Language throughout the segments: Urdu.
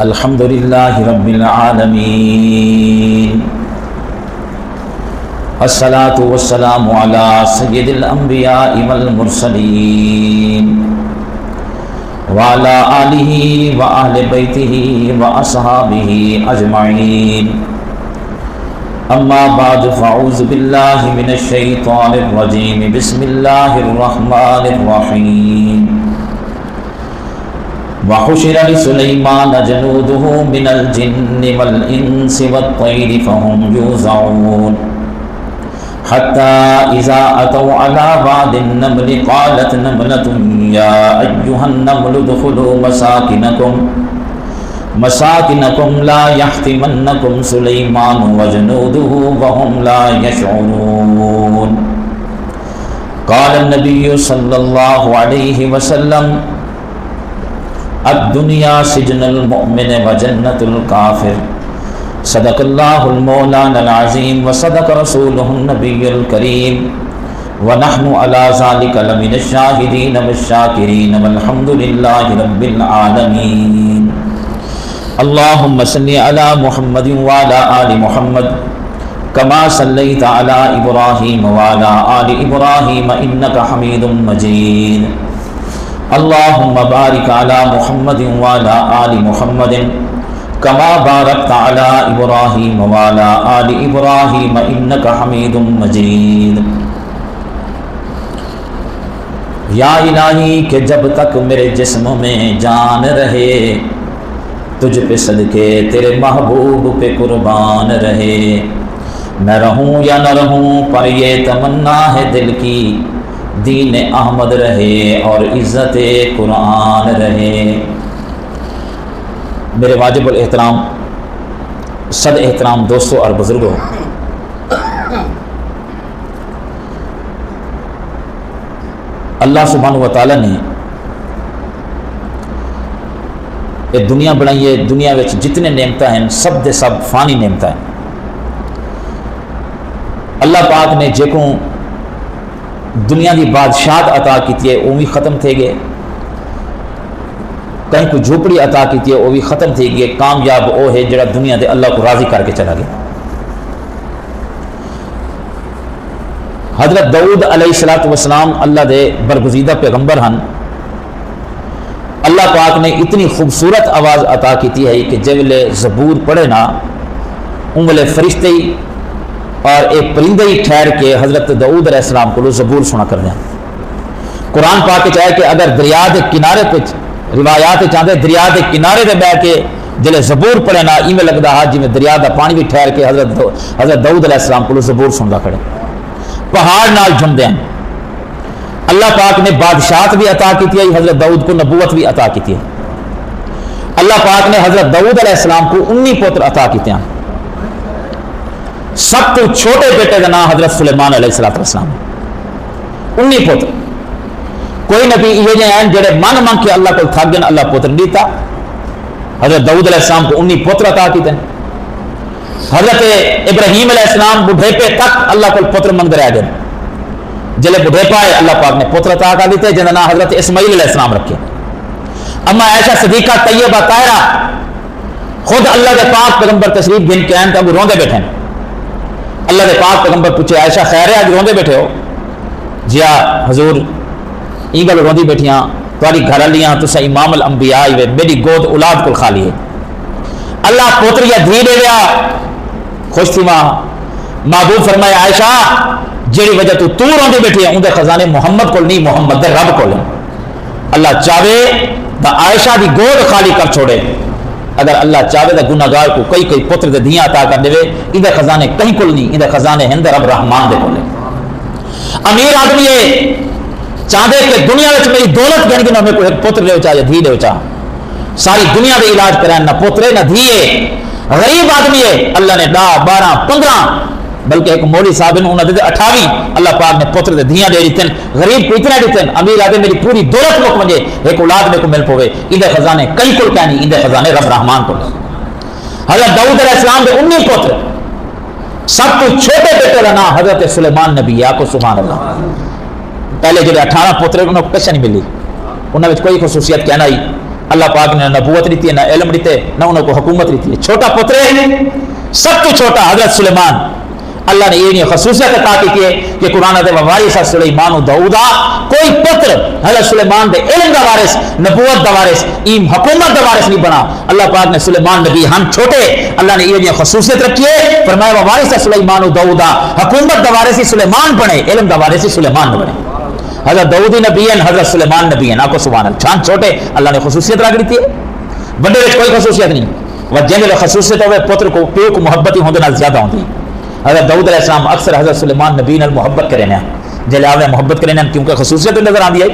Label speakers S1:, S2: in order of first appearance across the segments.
S1: الحمد لله رب العالمين الصلاة والسلام على سيد الأنبياء والمرسلين وعلى آله وأهل بيته وأصحابه أجمعين أما بعد فأعوذ بالله من الشيطان الرجيم بسم الله الرحمن الرحيم وحشر لسليمان جنوده من الجن والإنس والطير فهم يوزعون حتى إذا أتوا على واد النمل قالت نملة يا أيها النمل ادخلوا مساكنكم لا يحطمنكم سليمان وجنوده وهم لا يشعرون قال النبي صلى الله عليه وسلم الدنيا سجن المؤمن وجنة الكافر صدق الله المولانا العظيم وصدق رسوله النبي الكريم ونحن على ذلك لمن الشاهدين والشاكرين والحمد لله رب العالمين اللهم صل على محمد وعلى آل محمد كما صليت على إبراهيم وعلى آل إبراهيم إنك حميد مجيد اللهم بارك على محمد وعلى آل محمد كما باركت على إبراهيم وعلى آل إبراهيم إنك حميد مجيد یا الہی کہ جب تک میرے جسم میں جان رہے تجھ پہ صدقے تیرے محبوب پہ قربان رہے میں رہوں یا نہ رہوں پر یہ تمنا ہے دل کی دین احمد رہے اور عزت قرآن رہے۔ میرے واجب الاحترام صد احترام دوستوں اور بزرگوں، اللہ سبحانہ و تعالیٰ نے یہ دنیا بنائی ہے۔ دنیا میں جتنے نعمتیں ہیں سب دے سب فانی نعمتیں ہیں۔ اللہ پاک نے جیکوں دنیا دی بادشاہت عطا کیتی ہے وہ بھی ختم تھے گئے، کہیں کوئی جھوپڑی عطا کیتی ہے وہ بھی ختم تھے گئے۔ کامیاب وہ ہے جڑا دنیا دے اللہ کو راضی کر کے چلا گیا۔ حضرت داؤد علیہ السلام اللہ دے برگزیدہ پیغمبر ہن۔ اللہ پاک نے اتنی خوبصورت آواز عطا کیتی ہے کہ جب زبور پڑھے نا انگلے فرشتے اور ایک پرندے ہی ٹھہر کے حضرت داؤد علیہ السلام کو زبور سنا کر دیں۔ قرآن پاک چاہے کہ اگر دریا کے کنارے پہ روایات چاہتے دریا کے کنارے دے بیٹھ کے جلے زبور پڑھے نا ایویں لگتا ہے جی میں دریا کا پانی بھی ٹھہر کے حضرت داؤد علیہ السلام کو زبور سنتا کھڑے۔ پہاڑ نال جمدے ہیں۔ اللہ پاک نے بادشاہت بھی عطا کی ہے، حضرت داؤد کو نبوت بھی عطا کی ہے۔ اللہ پاک نے حضرت داؤد علیہ السلام کو 19 پتر عطا کیتے ہیں۔ سب تو چھوٹے بیٹے کا نام حضرت سلیمان علیہ السلام 19 پتر۔ کوئی نبی یہ ہیں جڑے من من کے اللہ کو تھک گئے اللہ پتر نہیں دیتا۔ حضرت داؤد علیہ السلام کو 19 پتر عطا کیتے ہیں۔ حضرت ابراہیم علیہ السلام بڑھے پہ تک اللہ کو پتر منگتے رہ گئے، جلے بڑھے پائے اللہ پاک نے پتر عطا کر دیتے جنہاں نام حضرت اسماعیل علیہ السلام رکھے۔ اما عائشہ صدیقہ طیبہ طاہرہ خود اللہ کے پاک پیغمبر تشریف گن کے آئیں تو وہ روندے بیٹھے ہیں۔ اللہ کے پاک پیغمبر پوچھے عائشہ خیر ہے آج روندے بیٹھے ہو؟ جی حضور این گل روندی بیٹھیاں تاری گھر لیاں تسا امام الانبیاء ہوئے میری گود اولاد کو کھا لیے۔ اللہ پوتر یا دھی دے دیا خوش تھی ماں۔ محبوب فرمایا عائشہ جیڑی وجہ تو روندی بیٹھی ہے اندر خزانے محمد کو نہیں محمد دے رب کو لیں۔ اللہ چاہے تو عائشہ دی گود خالی کر چھوڑے، اگر اللہ چاہے تو گناہگار کو کئی پتر دے دیاں عطا کر دے ادھر خزانے کہیں کل نہیں، ادھر خزانے ہند رب رحمان دے کولے۔ امیر آدمی ہے چاہتے کہ دنیا میں میری دولت گن کے نہ میرے کو ایک پتر لے چاہ یا دھی لے چاہ، ساری دنیا دے علاج کرائیں نہ پترے نہ دھیے۔ غریب آدمی ہے اللہ نے 10 12 15 بلکہ ایک مولوی صاحب نے انہوں نے 28 اللہ پاک نے پتر دے دیاں دے دیتے ہیں۔ غریب کو اتنا دیتے ہیں، امیر آدمی میری پوری دولت مک مجھے ایک اولاد میں کو مل پوے ادھر خزانے کئی کل کہنی ادھر خزانے رب رحمان کو۔ حضرت داؤد علیہ السلام دے 19 پتر سب تو چھوٹے بیٹے کا نام حضرت سلیمان نبی ہے. آپ کو سبحان اللہ. پہلے جو 18 پترے انہوں کو کچھ نہیں ملی, انہوں نے کوئی خصوصیت کہنا ہی اللہ پاک نے نہ نبوت دیتی ہے نہ علم دیتے نہ انہوں کو حکومت دیتی ہے. چھوٹا پتر ہے سب تو چھوٹا حضرت سلیمان. اللہ نے یہ خصوصیت عطا کی کہ قرآن دے وارث سلیمان و داؤدا کوئی پتر حضرت سلیمان دے علم دا وارث نبوت دا وارث ایم حکومت دا وارث نہیں بنا. اللہ پاک نے سلیمان نبی ہم چھوٹے اللہ نے یہ خصوصیت رکھی ہے فرمایا وارث سلیمان و داؤدا حکومت دا وارث سلیمان بنے علم دا وارث سلیمان نہ بنے. حضرت داؤد نبی ہیں حضرت سلیمان نبی ہیں آپ کو سبحان اللہ چھان چھوٹے اللہ نے خصوصیت رکھ دی ہے بڑے کوئی خصوصیت نہیں. وہ جن خصوصیت ہوئے پتر کو پیو کو محبت ہی ہونے زیادہ ہوتی. حضرت داؤد علیہ السلام اکثر حضرت سلیمان نبی نال محبت کریں جلے آپ نے محبت کریں کیونکہ خصوصیت نظر آتی ہے.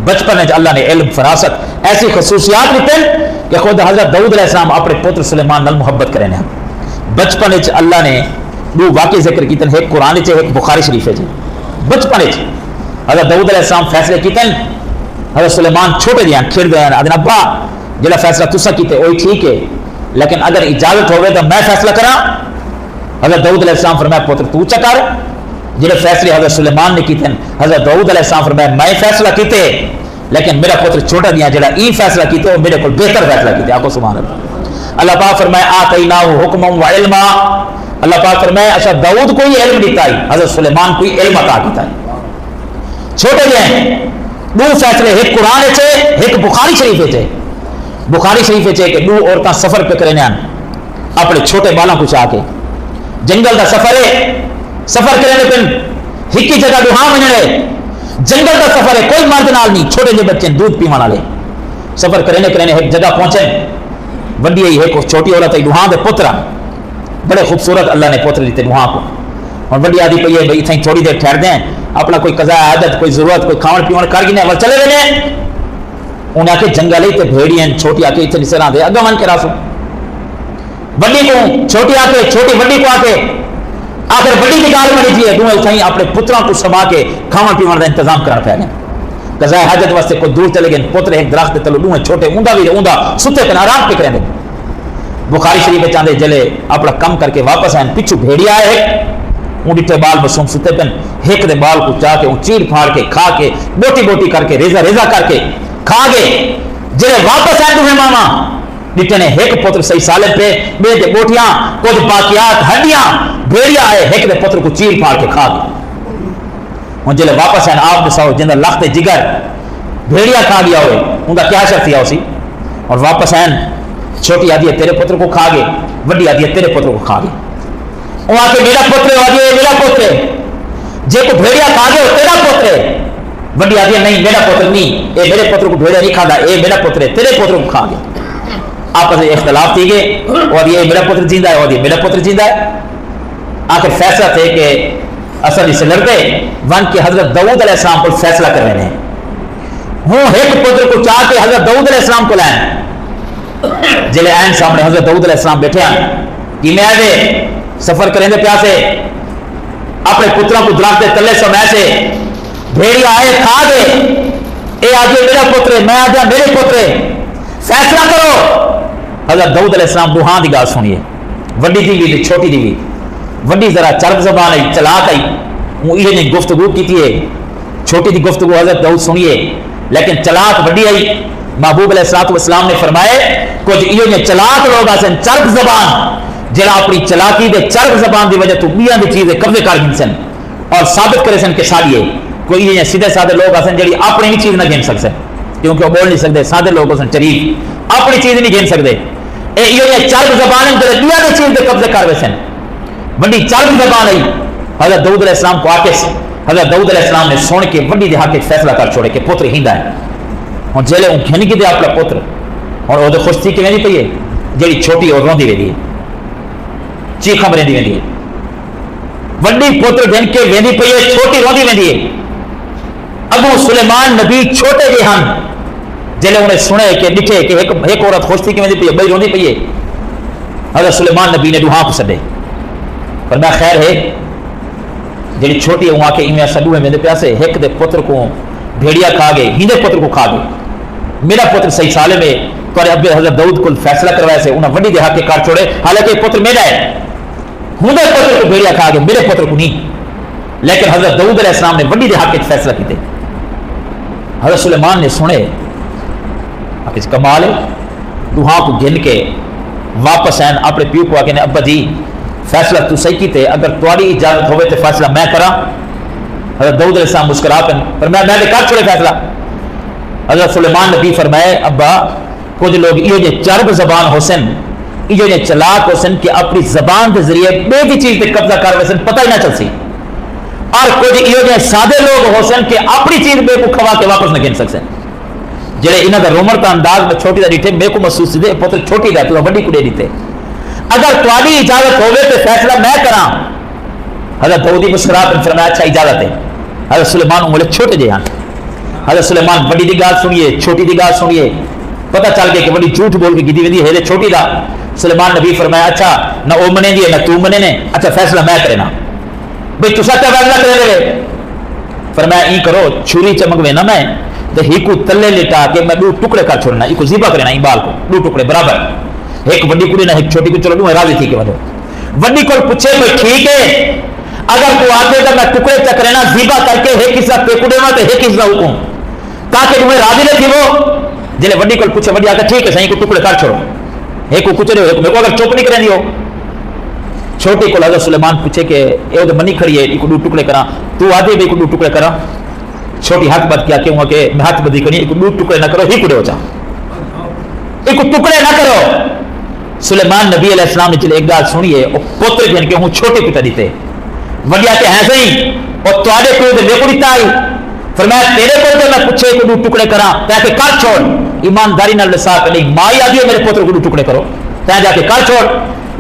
S1: بچپن میں اللہ نے علم فراست ایسی خصوصیات دیتے کہ خود حضرت داؤد علیہ السلام اپنے پتر سلیمان نال محبت کریں. بچپن اللہ نے دو واقعے ذکر کیتے ہیں ایک قرآن ایک بخاری شریف ہے جی. بچپن حضرت داؤد علیہ السلام فیصلے کیتے ہیں حضرت سلیمان چھوٹے دیا کھیل دیا آدھے ابا جڑا فیصلہ تسا کیتے وہی ٹھیک ہے لیکن اگر اجازت ہوئے تو میں فیصلہ کرا. حضرت داؤد علیہ السلام فرمایا پتر تو چکر جڑے فیصلے حضرت سلیمان نے کیتے حضرت داؤد علیہ السلام فرمایا میں فیصلہ کیتے لیکن میرا پتر چھوٹا دیا جڑا ای فیصلہ کیتے وہ میرے کو بہتر فیصلہ کیتے. آپ کو سبحان اللہ. اللہ پاک فرمایا آتیناہ حکما و علما. اللہ پاک فرمایا اچھا داؤد کوئی علم دیتا ہے حضرت سلیمان کوئی علم عطا کیتا ہے. چھوٹے جائیں دو فیصلے ایک قرآن ہے ایک بخاری شریف ہے. بخاری شریف ہے کہ دو عورتیں سفر پہ کرنے اپنے چھوٹے بالوں کو چاہ کے جنگل دا سفر ہے سفر کرنے پن ایک ہی جگہ دوہاں مہینے جنگل دا سفر ہے کوئی مرد نال نہیں چھوٹے جے بچے دودھ پیوان والے سفر کرنے ایک جگہ پہنچے وڈی ہے ایک چھوٹی عورت ہے دوہاں دے پتر بڑے خوبصورت اللہ نے پتر دیتے دوہاں کو اور وڈی آدھی پئی ہے بھائی اتھائی تھوڑی دیر ٹھہر دیں اپنا کوئی قضا عادت کوئی ضرورت کوئی کھاون پیون کر گنے ول چلے رہے انہیں آ کے جنگل ہی تے بھیڑی ہیں چھوٹی آ کے اتنے نسراں دے اگا من کے راسو بڑی کو چھوٹی آ کے چھوٹی بڑی کو آ کے آخر بڑی کی گال بنی تھی دونوں اتھائی اپنے پتراں کو سما کے کھاون پیون دا انتظام کرنا پیا گیا قضا حاجت واسطے کوئی دور چلے گئے پتر ایک درخت تلو دونوں چھوٹے اوندا بھی اوندا ستے کنا آرام پہ کریں بخاری شریف چاندے جلے اپنا کم کر کے واپس آئیں پیچھو بھیڑیا ہے اون ڈٹے بال مسوم ستے پن ایک دے بال کو چاہ کے اون چیر پھاڑ کے کھا کے بوٹی بوٹی کر کے ریزا ریزا کر کے کھا گئے جلے واپس آئے تمہیں ماما ڈٹے نے ایک پتر صحیح سالے پہ بے دے بوٹیاں کچھ باقیات ہڈیاں بھیڑیا ہے ایک دے پتر کو چیر پھاڑ کے کھا گئے اون جلے واپس آئے آپ دساؤ جندہ لخت جگر بھیڑیا کھا گیا ہوئے ان کا کیا شرط تھا اسی اور واپس آئے چھوٹی آدھی ہے تیرے پتر کو کھا گئے بڑی آدھی ہے تیرے پتر کو کھا گئے وہاں کے میرا پتر آدھی ہے میرا پتر جے کو بھیڑیا کھا گئے تیرا پتر بڑی آدھی ہے نہیں میرا پتر نہیں اے میرے پتر کو بھیڑیا نہیں کھا گا اے میرا پتر ہے تیرے پتر کو کھا گئے آپس میں اختلاف تھی گئے وہ آدھی ہے میرا پتر زندہ ہے وہ آدھی میرا پتر زندہ ہے آخر فیصلہ تھے کہ اصل اسے لڑتے ون کے حضرت داؤد علیہ السلام کو فیصلہ کر رہے ہیں ہوں ایک پتر کو چاہ کے حضرت داؤد علیہ السلام کو لائیں جلے آئین سامنے حضرت داؤد علیہ السلام بیٹھے ہیں کہ میں آئے سفر کریں دے پیاسے اپنے پتروں کو درخت دے تلے سو میں سے بھیڑیا آئے کھا دے اے آجے میرا پتر میں آجا میرے پتر فیصلہ کرو حضرت داؤد علیہ السلام دوہاں دی گال سنیے وڈی دی بھی چھوٹی دی بھی وڈی ذرا چرب زبان آئی چلاک آئی وہ یہ نہیں گفتگو کی تھی چھوٹی دی گفتگو حضرت داؤد سنیے لیکن چلاک وڈی آئی محبوب علیہ السلام نے فرمائے کچھ یہ چلاک لوگ آسن چرب زبان جڑا اپنی چلاکی دے چرب زبان دی وجہ تو بیاں دی چیزیں قبضے کر گن سن اور ثابت کرے سن کہ ساڑیے کوئی یہ سیدھے سادے لوگ آسن جڑی اپنی بھی چیز نہ گن سکتے کیونکہ وہ بول نہیں سکتے سادے لوگ آسن شریف اپنی چیز نہیں گن سکتے یہ چرب زبان جڑے بیاں دی چیز دے قبضے کر سن بڑی چرب زبان آئی حضرت داؤد علیہ السلام کو آکے حضرت داؤد علیہ السلام نے سن کے وڈی دے حق فیصلہ کر چھوڑے کہ پتر ہیندا ہے اور جیلے ان کھن کی دے اپنا پتر اور وہ خوش تھی کہ ویندی پئی ہے جڑی چھوٹی اور روندی ویندی ہے چیخاں بریندی ویندی ہے وڈی پتر گھن کے ویندی پئی ہے چھوٹی روندی ویندی ہے ابو سلیمان نبی چھوٹے جے ہن جیلے انہیں سنے کہ ڈٹھے کہ ایک عورت خوش تھی کہ ویندی پئی ہے بئی روندی پئی ہے حضرت سلیمان نبی نے دوہاں کو سدے فرمایا خیر ہے جڑی چھوٹی ہے وہاں کے ایویں سڈوے ویندے پیاسے ایک دے پتر کو بھیڑیا کھا گئے ہندے پتر کو کھا گئے میرا پتر صحیح سالے میں تو ابے حضرت داؤد کو فیصلہ کروایا سے انہیں وڈی دہا کے کار چھوڑے حالانکہ پتر میرا ہے ہندے پتر کو بھیڑیا کھا گئے میرے پتر کو نہیں لیکن حضرت داؤد علیہ السلام نے وڈی دہا کے فیصلہ کیتے حضرت سلیمان نے سنے کس کمال ہے دوہاں کو گن کے واپس آئیں اپنے پیو کو آ کے ابا جی فیصلہ تو صحیح کیتے اگر تھوڑی اجازت ہوئے تو فیصلہ میں کرا حضرت داؤد علیہ السلام مسکرا پہ فرمایا میں نے کر چھوڑے فیصلہ حضرت سلیمان نبی فرمائے ابا کچھ لوگ یہ جو چرب زبان حسن یہ جو چلاک حسن کہ اپنی زبان کے ذریعے بے بھی چیز پہ قبضہ کر ویسن پتہ ہی نہ چل سی اور کچھ یہ جو سادے لوگ حسن کہ اپنی چیز بے کو کھوا کے واپس نہ گن سکتے جڑے انہاں دا رومر کا انداز میں چھوٹی دا ڈیٹھے میں کو محسوس دے پتر چھوٹی دا تو بڑی کڑے دیتے اگر تواڈی اجازت ہوے تو فیصلہ میں کراں حضرت داؤد مسکرا کے فرمایا اچھا اجازت ہے حضرت سلیمان بولے چھوٹے جے ہیں حضرت سلیمان بڑی دی گال سنیے چھوٹی دی گال سنیے پتہ چل گیا کہ بڑی جھوٹ بول کے گدی ویندی ہے چھوٹی دا سلیمان نبی فرمایا اچھا نہ او منے دی نہ تو منے نے اچھا فیصلہ میں کرنا بھئی تسا کیا فیصلہ کرے دے فرمایا این کرو چھری چمک وینا میں تے ہی کو تلے لٹا کے میں دو ٹکڑے کر چھوڑنا ای کو ذبح کرنا ای بال کو دو ٹکڑے برابر ایک بڑی کڑی نہ ایک چھوٹی کو چلو دو راضی تھی کہ ودو وڈی کو پوچھے بھئی ٹھیک ہے اگر تو آتے تو میں ٹکڑے چکرنا ذبح کر کے ایک حصہ پیکڑے میں تے ایک حصہ حکم تاکہ تمہیں راضی نہ تھی وہ جلے وڈی کو پوچھے وڈی آتا ٹھیک ہے صحیح کو ٹکڑے کر چھوڑو ایک کو کچھ نہیں میرے کو اگر چوپ نہیں کریں دیو چھوٹی کو حضرت سلیمان پوچھے کہ اے تو منی کھڑی ہے ایک کو دو ٹکڑے کراں تو آدھے بھی کو دو ٹکڑے کراں چھوٹی ہاتھ بات کیا کیوں کہ میں ہاتھ بدی کرنی ایک دو ٹکڑے نہ کرو ہی کڑے ہو جا ایک ٹکڑے نہ کرو سلیمان نبی علیہ السلام نے چلے ایک گال سنیے اور پوتر جن کے ہوں چھوٹے پتا دیتے وڈیا کہ ہیں صحیح اور تواڈے کو دے میرے کو دیتا آئی فرمایا تیرے کو تو میں پوچھے کو دو ٹکڑے کراں تاکہ کر چھوڑ ایمانداری نال نصاب کرے مائی آ گئی میرے پوتر کو دو ٹکڑے کرو تے جا کے کر چھوڑ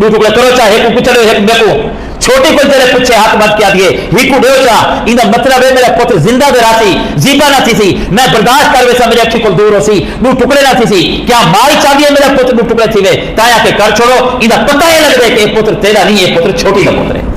S1: دو ٹکڑے کرو چاہے کو کچھ ایک میں کو چھوٹی کو تیرے پوچھے ہاتھ بات کیا دیے ہی کو دیو چا ایندا مطلب ہے میرا پوتر زندہ دے راسی ذبح نہ تھی سی میں برداشت کر ویسا میرے اکھی کو دور ہو سی دو ٹکڑے نہ تھی سی کیا مائی چاہ دیے میرا پوتر دو ٹکڑے تھی وے تایا کہ کر چھوڑو ایندا پتہ ہی لگ دے کہ پوتر تیرا نہیں ہے پوتر چھوٹی کا پوتر ہے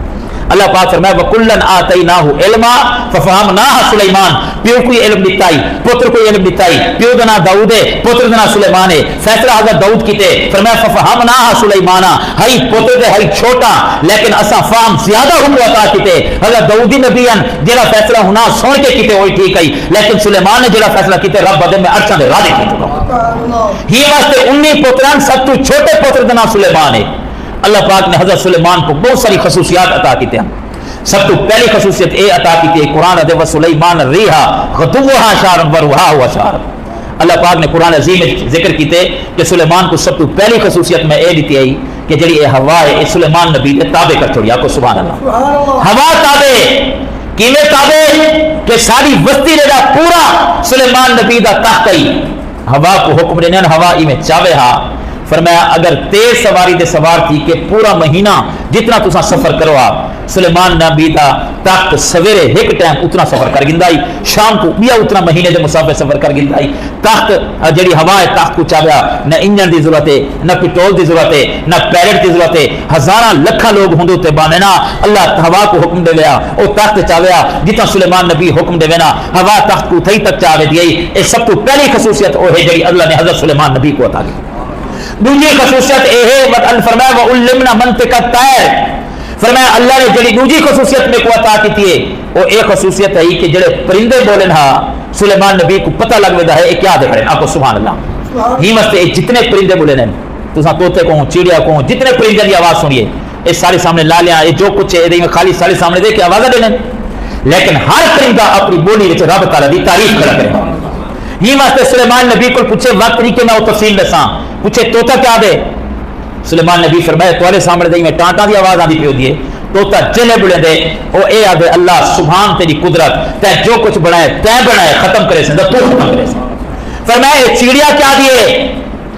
S1: اللہ پاک فرمایا وَكُلًّا آتَيْنَاهُ عِلْمًا فَفَهَمْنَاهَا سُلَيْمَانَ پیو کوئی علم دیتا ہی پتر کوئی علم دیتا ہی پیو دنا داؤد ہے پتر دنا سلیمان ہے فیصلہ حضرت داؤد کیتے فرمایا فَفَهَمْنَاهَا سُلَيْمَانَ ہئی پتر دے ہئی چھوٹا لیکن اساں فہم زیادہ ہم عطا کیتے حضرت داؤدی نبی ان جڑا فیصلہ ہونا سن کے کیتے ہوئی ٹھیک ہے لیکن سلیمان نے جڑا فیصلہ کیتے رب بدے میں عرشاں دے راضی کیتے ہی واسطے 19 پتران سب تو چھوٹے پتر دنا سلیمان ہے اللہ پاک نے حضرت سلیمان کو بہت ساری خصوصیات عطا کی تھے سب تو پہلی خصوصیت اے عطا کی تھی قرآن دے وسلیمان ریحا غدوہا شہر وروہا ہوا شہر اللہ پاک نے قرآن عظیم میں ذکر کیتے کہ سلیمان کو سب تو پہلی خصوصیت میں اے دیتی آئی کہ جڑی اے ہوا ہے اے سلیمان نبی دے تابع کر چھوڑیا کو سبحان اللہ ہوا تابع کیویں تابع کہ ساری وسطی دا پورا سلیمان نبی دا تحت ہی ہوا کو حکم دینے ہوا ای میں چاوے ہا فرمایا اگر تیز سواری دے سوار تھی کہ پورا مہینہ جتنا تسا سفر کرو آپ سلیمان نبی دا تخت سویرے ایک ٹائم اتنا سفر کر گندائی شام کو بیا اتنا مہینے دے مسافر سفر کر گندائی تخت جڑی ہوا ہے تخت کو چاویا نہ انجن دی ضرورت ہے نہ پیٹرول دی ضرورت ہے نہ پیرٹ دی ضرورت ہے ہزاراں لکھاں لوگ ہوندے تے باندھنا اللہ ہوا کو حکم دے ویا او تخت چاویا جتنا سلیمان نبی حکم دے وینا ہوا تخت کو تھئی تک چاوے دی اے سب تو پہلی خصوصیت او ہے جڑی اللہ نے حضرت سلیمان نبی کو عطا کی دوسری خصوصیت اے ہے وقت فرمایا وَعُلِّمْنَا مَنْطِقَ الطَّيْرِ فرمایا اللہ نے جڑی دوسری خصوصیت میں کو عطا کی تھی وہ ایک خصوصیت ہے کہ جڑے پرندے بولن ہا سلیمان نبی کو پتہ لگ ویدا ہے اے کیا دکھڑے آپ کو سبحان اللہ ہی مستے جتنے پرندے بولن ہیں تساں طوطے کو چڑیا کو جتنے پرندے دی آواز سنیے اے سارے سامنے لا لیا اے جو کچھ ہے خالی سارے سامنے دے کے آواز دے لیکن ہر پرندہ اپنی بولی وچ رب تعالی دی تعریف کرا کرے یہ واسطے سلیمان نبی کو پوچھے وقت نہیں کہ میں وہ تفصیل دساں پوچھے طوطا کیا دے سلیمان نبی فرمایا تھوڑے سامنے دے میں ٹانٹا دی آواز آندی پیو دیے طوطا جلے بڑے دے او اے آدھے اللہ سبحان تیری قدرت تے جو کچھ بنائے تے بنائے ختم کرے سن تو ختم کرے سن فرمایا چڑیا کیا دیے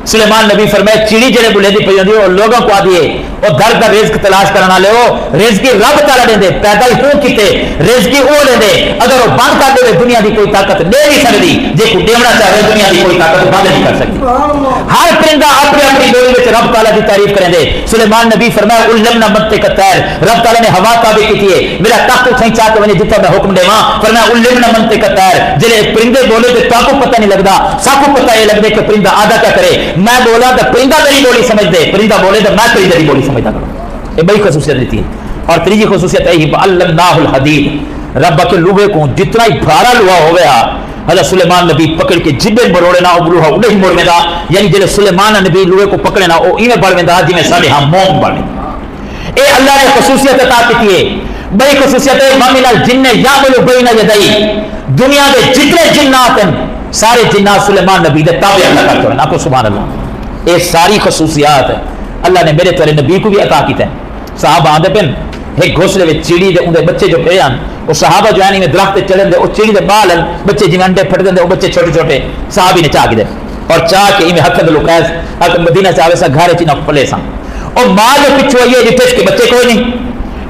S1: سلیمان نبی فرمایا چڑی جڑے بلے دی پئی ہوندی او لوگوں کو دیے او گھر دا رزق تلاش کرنا لے او رزق رب تعالی دے دے پیدا ہی ہو کیتے رزق او لے دے اگر وہ بند کر دے دنیا دی کوئی طاقت دے نہیں سکدی جے کو دیونا چاہے دنیا دی کوئی طاقت بند نہیں کر سکتی ہر پرندہ اپنی اپنی بولی وچ رب تعالی دی تعریف کرے دے سلیمان نبی فرمایا علمنا منطق الطیر رب تعالی نے ہوا تابع کی ہے میرا تخت کہیں چاہ کے ونے جتنا میں حکم دیواں فرمایا علمنا منطق الطیر جڑے پرندے بولے تے تاکو پتہ نہیں لگدا سب کو پتہ یہ لگدے کہ پرندہ آدھا کیا کرے میں بولا تو پرندہ میری بولی سمجھ دے پرندہ بولے تو میں پرندہ کی بولی سمجھتا کروں یہ بڑی خصوصیت دیتی ہے اور تیسری خصوصیت ہے علمناہ الحدید رب کے لوہے کو جتنا ہی بھارا لوہا ہوئے حضرت سلیمان نبی پکڑ کے جبے مروڑے نا او لوہا اڑے ہی مڑ ویندا یعنی جے سلیمان نبی لوہے کو پکڑے نا او ایویں بڑھ ویندا جویں ساڈے ہاں موم بڑھے اے اللہ نے خصوصیت عطا کی ہے بڑی خصوصیت ہے مامل الجن یعمل بین یدی دنیا دے جتنے جنات ہیں سارے جنات سلیمان نبی دے تابع اللہ کرتے ہیں آپ کو سبحان اللہ اے ساری خصوصیات اللہ نے میرے تیرے نبی کو بھی عطا کیتے ہیں صحابہ آندے پن ایک گھوسلے وچ چیڑی دے اندے بچے جو پے ہیں وہ صحابہ جو ہیں درخت تے چڑھن دے او چیڑی دے بال بچے جویں انڈے پھٹ دے او بچے چھوٹے چھوٹے صحابی نے چا کے دے اور چا کے ایویں ہتھ دے لکائے اک مدینہ چاوے سا گھر چ نہ پلے سا اور ماں جو پیچھے ہوئی جتھے کے بچے کوئی نہیں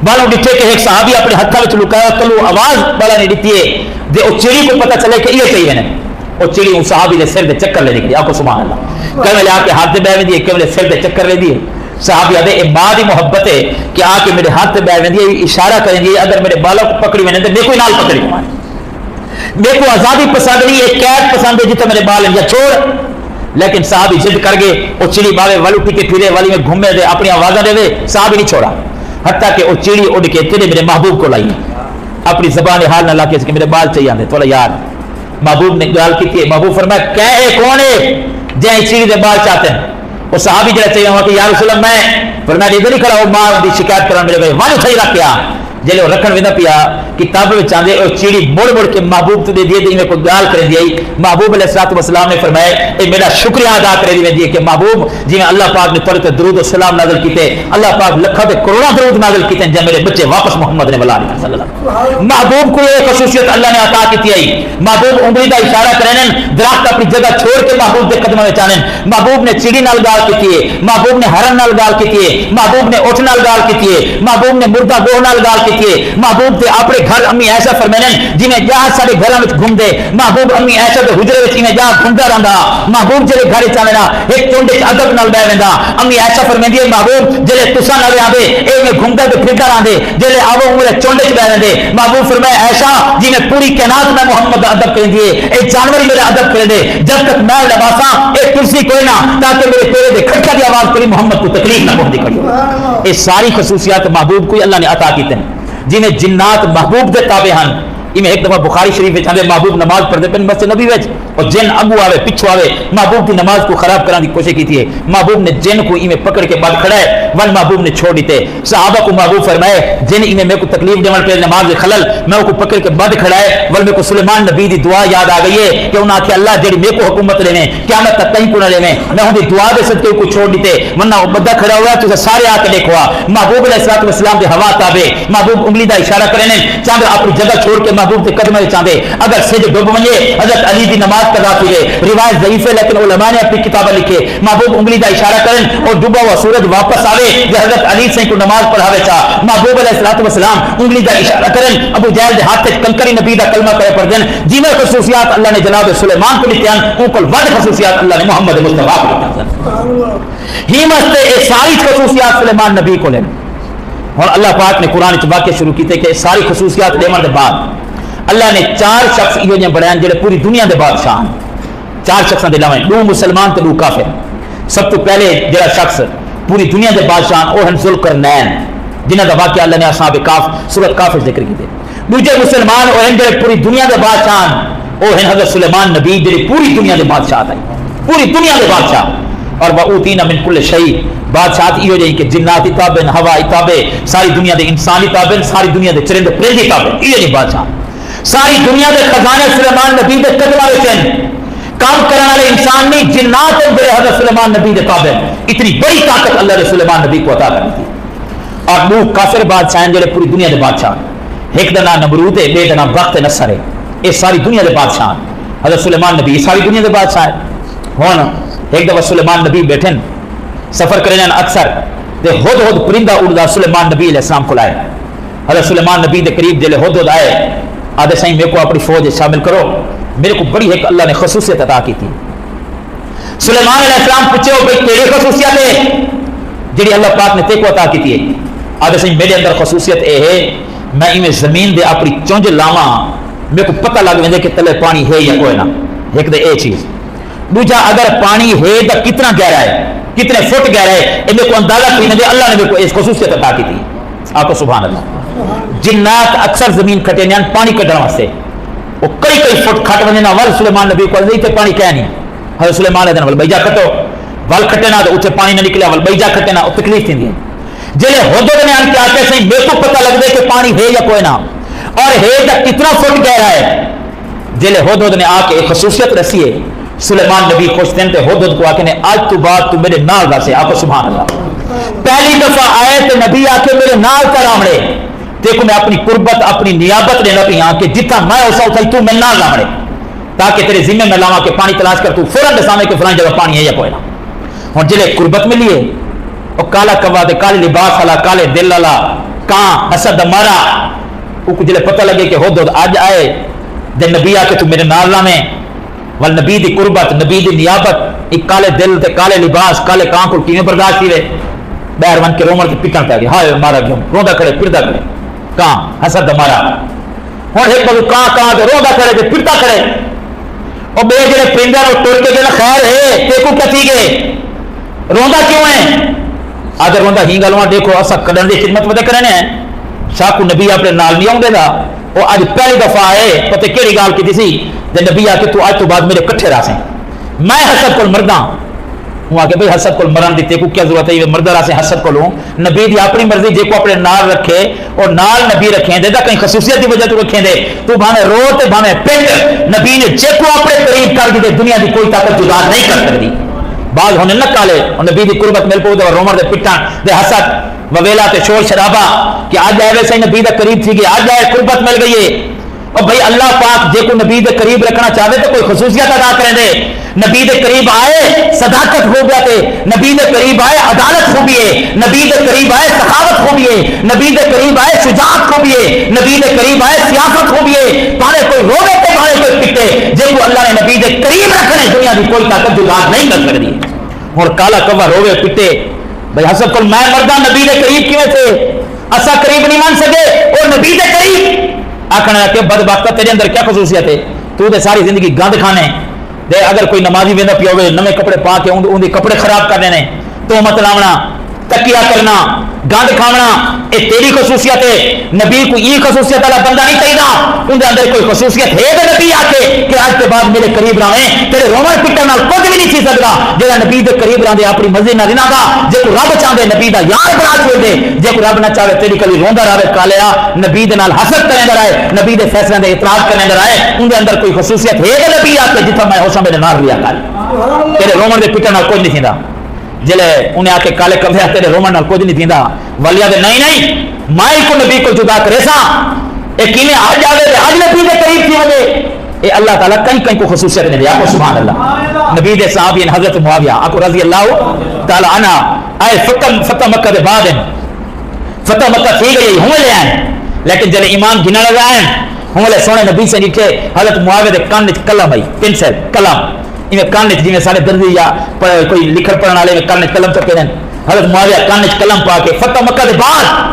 S1: بالوں ڈٹھے کہ ایک صحابی اپنے ہتھا وچ لکایا کلو آواز بالا نہیں ڈٹی ہے دے او چیڑی کو پتہ چلے کہ یہ چاہیے نے او چیڑی اس صحابی دے سر دے چکر لے نکلی آپ کو سبحان اللہ کہ میں آ کے ہاتھ دے بیٹھ دی کہ میں سر دے چکر لے دی صحابی دے اے ماں دی محبت ہے کہ آ کے میرے ہاتھ تے بیٹھ دی اشارہ کریں گے اگر میرے بالوں کو پکڑی میں نے تے میں کوئی نال پکڑی میرے کو آزادی پسند نہیں ہے قید پسند ہے جتے میرے بال ہیں یا چھوڑ لیکن صحابی ضد کر گئے وہ چڑی باوے ولو ٹکے پھرے والی میں گھومے دے اپنی آوازاں دے صحابی نہیں چھوڑا حتیٰ کہ وہ چڑی اڑ کے تیرے میرے محبوب کو لائی اپنی زبان حال نہ لا کے کہ میرے بال چاہیے آندے تھوڑا یار محبوب نے گال کی تھی محبوب فرمایا کہ اے کون ہے جے چڑی دے بال چاہتے ہیں وہ صحابی جڑا چاہیے ہوا کہ یا رسول اللہ میں فرمایا ادھر ہی کھڑا ہو ماں دی شکایت کرن میرے بھائی وانو تھئی رکھیا جلے رکھن ویندا پیا کتاب وچ آندے او چیڑی مڑ مڑ کے محبوب تے دے دی میں کوئی گال کر دی محبوب علیہ الصلوۃ والسلام نے فرمایا اے میرا شکریہ ادا کر دی ویندی ہے کہ محبوب جی اللہ پاک نے تورے تے درود و سلام نازل کیتے اللہ پاک لکھاں تے کروڑاں درود نازل کیتے جے میرے بچے واپس محمد نے بلا لیا صلی اللہ محبوب کو یہ خصوصیت اللہ نے عطا کی ہے محبوب انگلی دا اشارہ کرن درخت اپنی جگہ چھوڑ کے محبوب دے قدموں وچ آنن محبوب نے چڑی نال گال کیتی ہے محبوب نے ہرن نال گال کیتی ہے محبوب نے اونٹ نال گال کیتی ہے محبوب نے مردہ گوہ نال گال محبوب دے اپنے گھر امی ایسا فرمائن جی میں جہاں سارے گھراں وچ گھوم دے محبوب امی ایسا دے حجرے وچ میں جہاں گھومدا رہندا محبوب جڑے گھر وچ آوے نا ایک چونڈے وچ ادب نال بیٹھ ویندا امی ایسا فرماندی ہے محبوب جڑے تساں نال آوے اے میں گھومدا تے پھردا رہندے جڑے آوو میرے چونڈے وچ بیٹھ ویندے محبوب فرمایا ایسا جی میں پوری کائنات میں محمد دا ادب کردی ہے اے جانور میرا ادب کر دے جب تک میں لباساں اے کرسی کوئی نہ تاکہ میرے پیرے دے کھٹکا دی آواز کری محمد کو تکلیف نہ پہنچے کھڑی اے ساری خصوصیات محبوب کو اللہ نے عطا کیتے ہیں جنہیں جنات محبوب دے تابع ہیں میں ایک دفعہ بخاری شریف میں چاہتے محبوب نماز پڑھتے پہ مسجد نبی وچ اور جن اگو آوے پچھو آوے محبوب کی نماز کو خراب کرانے کی کوشش کی تھی محبوب نے جن کو ایمیں پکڑ کے بعد کھڑا ہے ون محبوب نے چھوڑ دیتے صحابہ کو محبوب فرمائے جن ایمیں میں کو تکلیف دیوان پہ نماز خلل میں کو پکڑ کے بعد کھڑا ہے ول میں کو سلیمان نبی دی دعا یاد آ گئی ہے کہ انہاں کہ اللہ جڑی میں کو حکومت لے میں قیامت تک کہیں کو نہ لے میں ہوں دی دعا دے صدقے کو چھوڑ دیتے ورنہ وہ بندہ کھڑا ہوا تو سارے آ کے دیکھوا محبوب علیہ الصلوۃ والسلام دے ہوا تابع محبوب انگلی دا اشارہ کرنے چاندے اپنی جگہ چھوڑ کے محبوب دے قدمے چاندے اگر سجدے ڈوب ونجے حضرت علی دی نماز قضا کی ہے روایت ضعیف ہے لیکن علماء نے اپنی کتابیں لکھے محبوب انگلی دا اشارہ کرن اور ڈوبا ہوا سورج واپس آوے کہ حضرت علی سے کو نماز پڑھاوے چاہ محبوب علیہ الصلوۃ والسلام انگلی دا اشارہ کرن ابو جہل دے ہاتھ وچ کنکری نبی دا کلمہ کرے پڑھ دین جیویں خصوصیات اللہ نے جناب سلیمان کو دتیاں او کول ود خصوصیات اللہ نے محمد مصطفی کو دتیاں ہی مستے اے ساری خصوصیات سلیمان نبی کو لین اور اللہ پاک نے قرآن وچ واقعہ شروع کیتے کہ ساری خصوصیات دیون دے بعد اللہ نے 4 شخص یہ جے بڑے جڑے پوری دنیا دے بادشاہ 4 شخصاں دے علاوہ 2 مسلمان تے 2 کافر سب تو پہلے جڑا شخص پوری دنیا دے بادشاہ او ہیں ذوالقرنین جنہاں دا واقعہ اللہ نے اصحاب کاف سورۃ کاف وچ ذکر کیتے دوسرے مسلمان او ہیں جڑے پوری دنیا دے بادشاہ او ہیں حضرت سلیمان نبی جڑے پوری دنیا دے بادشاہ تھے پوری دنیا دے بادشاہ اور واوتینا من کل شیء بادشاہت یہ ہو جائے کہ جنات تابع ہوا تابع ساری دنیا دے انسانی تابع ساری دنیا دے چرند پرندے تابع یہ نہیں بادشاہ ساری دنیا دے خزانے سلیمان نبی دے قدماں وچ ہیں کام کرنے والے انسان نہیں جنات بڑے حضرت سلیمان نبی دے تابع اتنی بڑی طاقت اللہ نے سلیمان نبی کو عطا کر دی اور 2 کافر بادشاہ ہیں جڑے پوری دنیا دے بادشاہ ایک دا نام نمرود ہے بے دا نام بخت نصر ہے یہ ساری دنیا دے بادشاہ حضرت سلیمان نبی ساری دنیا دے بادشاہ ہے ہن ایک دفعہ سلیمان نبی بیٹھن سفر کرنے اکثر تے ہد ہد پرندہ اڑدا سلیمان نبی علیہ السلام کو لائے حضرت سلیمان نبی دے قریب جلے ہد ہد آئے آدھے سائیں میرے کو اپنی فوج شامل کرو میرے کو بڑی ایک اللہ نے خصوصیت عطا کی تھی سلیمان علیہ السلام پوچھے ہو بھئی تیرے خصوصیت ہے جڑی اللہ پاک نے تے کو عطا کی تھی آدھے سائیں میرے اندر خصوصیت اے ہے میں ایویں زمین دے اپنی چونج لاواں میرے کو پتہ لگ ویندے کہ تلے پانی ہے یا کوئی نہ ایک دے اے چیز دوجا اگر پانی ہے تو کتنا گہرا ہے کتنے فٹ گہرا ہے یہ میرے کو اندازہ کی نہیں اللہ نے میرے کو اس خصوصیت عطا کی تھی آپ کو سبحان اللہ جنات اکثر زمین کھٹے نہیں پانی کھٹنے واسطے وہ کئی فٹ کھٹ وجنا ول سلیمان نبی کو تے پانی کہہ نہیں حضرت سلیمان علیہ ول بیجا کٹو ول کھٹے نہ تو اتنے پانی نہ نکلیا ول بیجا کھٹے نہ تکلیف تھی جی ہودود نے آن کے آتے سی میرے کو پتہ لگ دے کہ پانی ہے یا کوئی نہ اور ہے یا کتنا فٹ گہرا ہے جلے ہودود نے آ کے ایک خصوصیت رسی ہے سلیمان نبی خوش دن تے ہودود کو آکے نے آج تو بعد تو میرے نال راسے آپ سبحان اللہ پہلی دفعہ آئے تے نبی آ کے میرے نال کا رامڑے دیکھو میں اپنی قربت اپنی نیابت نے نبی آ کے جتنا میں اسا اتھائی تو میں نال رامڑے تاکہ تیرے ذمہ میں لاواں کہ پانی تلاش کر تو فوراً دسامے کہ فلان جگہ پانی ہے یا کوئی نہ اور جلے قربت ملی ہے اور کالا کوا دے کالے لباس والا کالے دل والا کان حسد مارا او کو جلے پتہ لگے کہ ہودود آج آئے دے نبی آ کے تو میرے نال لاویں ول نبی دی قربت نبی دی نیابت ایک کالے دل تے کالے لباس کالے کان کو کیویں برداشت کیوے باہر ون کے رومر کے پٹن پہ گیا ہائے مارا گیوں روندا کھڑے پھردا کھڑے کان حسد مارا ہن ایک بلو کان تے روندا کھڑے تے پھردا کھڑے او بے جڑے پرندے نو ٹر کے جڑا خیر ہے تے کو کتی گئے روندا کیوں ہے آدھے روندا ہی گلواں دیکھو اسا کڈن دی خدمت ودے کرنے ہیں شاکو نبی اپنے نال نہیں آوندے دا وہ اج پہلی دفعہ آئے پتہ کیڑی گال کیتی سی تے نبی آ کے تو اج تو بعد میرے کٹھے راسیں میں حسد کول مردا ہوں آ کے بھئی حسد کول مرن دی تے کو کیا ضرورت ہے یہ مردا راسیں حسد کولوں نبی دی اپنی مرضی جے کو اپنے نال رکھے اور نال نبی رکھیں دے دا کہیں خصوصیت دی وجہ تو رکھیں دے تو بھاویں رو تے بھاویں پنڈ نبی نے جے کو اپنے قریب کر دی دنیا دی کوئی طاقت جدا نہیں کر سکتی بعض ہونے نہ کالے اور نبی دی قربت مل پو دے رومر دے پٹن دے حسد وویلا تے شور شرابا کہ آج آئے ویسے نبی دے قریب تھی گئی آج آئے قربت مل گئی ہے اور بھئی اللہ پاک جے کو نبی دے قریب رکھنا چاہتے تو کوئی خصوصیت ادا کریں دے نبی دے قریب آئے صداقت ہو گیا تے نبی دے قریب آئے عدالت خوبی ہے نبی دے قریب آئے سخاوت خوبی ہے نبی دے قریب آئے شجاعت خوبی ہے نبی دے قریب آئے سیاست خوبی ہے پانے کوئی روے تے پانے کوئی پٹے جے کو اللہ نے نبی دے قریب رکھنے دنیا دی کوئی طاقت جدا نہیں کر سکتی اور کالا کوا روے پٹے بھئی حسب کل میں مردہ نبی دے قریب کیوں تھے اسا قریب نہیں مان سکے اور نبی دے قریب آکھنا کہ بدبختہ تیرے اندر کیا خصوصیت ہے تو دے ساری زندگی گند کھانے دے اگر کوئی نمازی ویندا پیا ہوئے نویں کپڑے پا کے اون دے کپڑے خراب کرنے نے تو مت لاونا تکیا کرنا گند کھاونا اے تیری خصوصیت ہے نبی کو یہ خصوصیت والا بندہ نہیں چاہیے ان دے اندر کوئی خصوصیت ہے تے نبی آ کے کہ آج کے بعد میرے قریب رہے تیرے رومر پٹن نال کچھ بھی نہیں تھی سکدا جڑا نبی دے قریب رہندے اپنی مرضی نال نہ دا جے کو رب چاہندے نبی دا یار بنا چھوڑ دے جے کو رب نہ چاہے تیری کلی روندا رہے کالیا نبی دے نال حسد کریندا رہے نبی دے فیصلے دے اعتراض کریندا رہے ان دے اندر کوئی خصوصیت ہے تے نبی آ کے جتھا میں ہوسا میرے نال رہیا کر تیرے رومر دے پٹن نال کچھ نہیں تھیندا جلے انہیں آکے کالے کبھے تیرے رومن نال کچھ نہیں تھیندا ولیاں دے نہیں مائی کو نبی کو جدا کرے سا اے کینے آ جاوے تے اج نبی دے قریب تھی وجے اے اللہ تعالی کہیں کو خصوصیت نے دیا کو سبحان اللہ نبی دے صحابی حضرت معاویہ اکو رضی اللہ تعالی عنہ اے فتح مکہ دے بعد فتح مکہ تھی گئی ہوں لے آئے لیکن جلے ایمان گھنا لگا آئے ہوں لے سونے نبی سے نیچے حضرت معاویہ دے کان وچ کلم آئی پنسل کلم انہیں کان جی میں سارے درجی یا کوئی لکھن پڑھنے والے میں کان قلم چکے دیں حضرت معاویہ کان قلم پا کے فتح مکہ دے بعد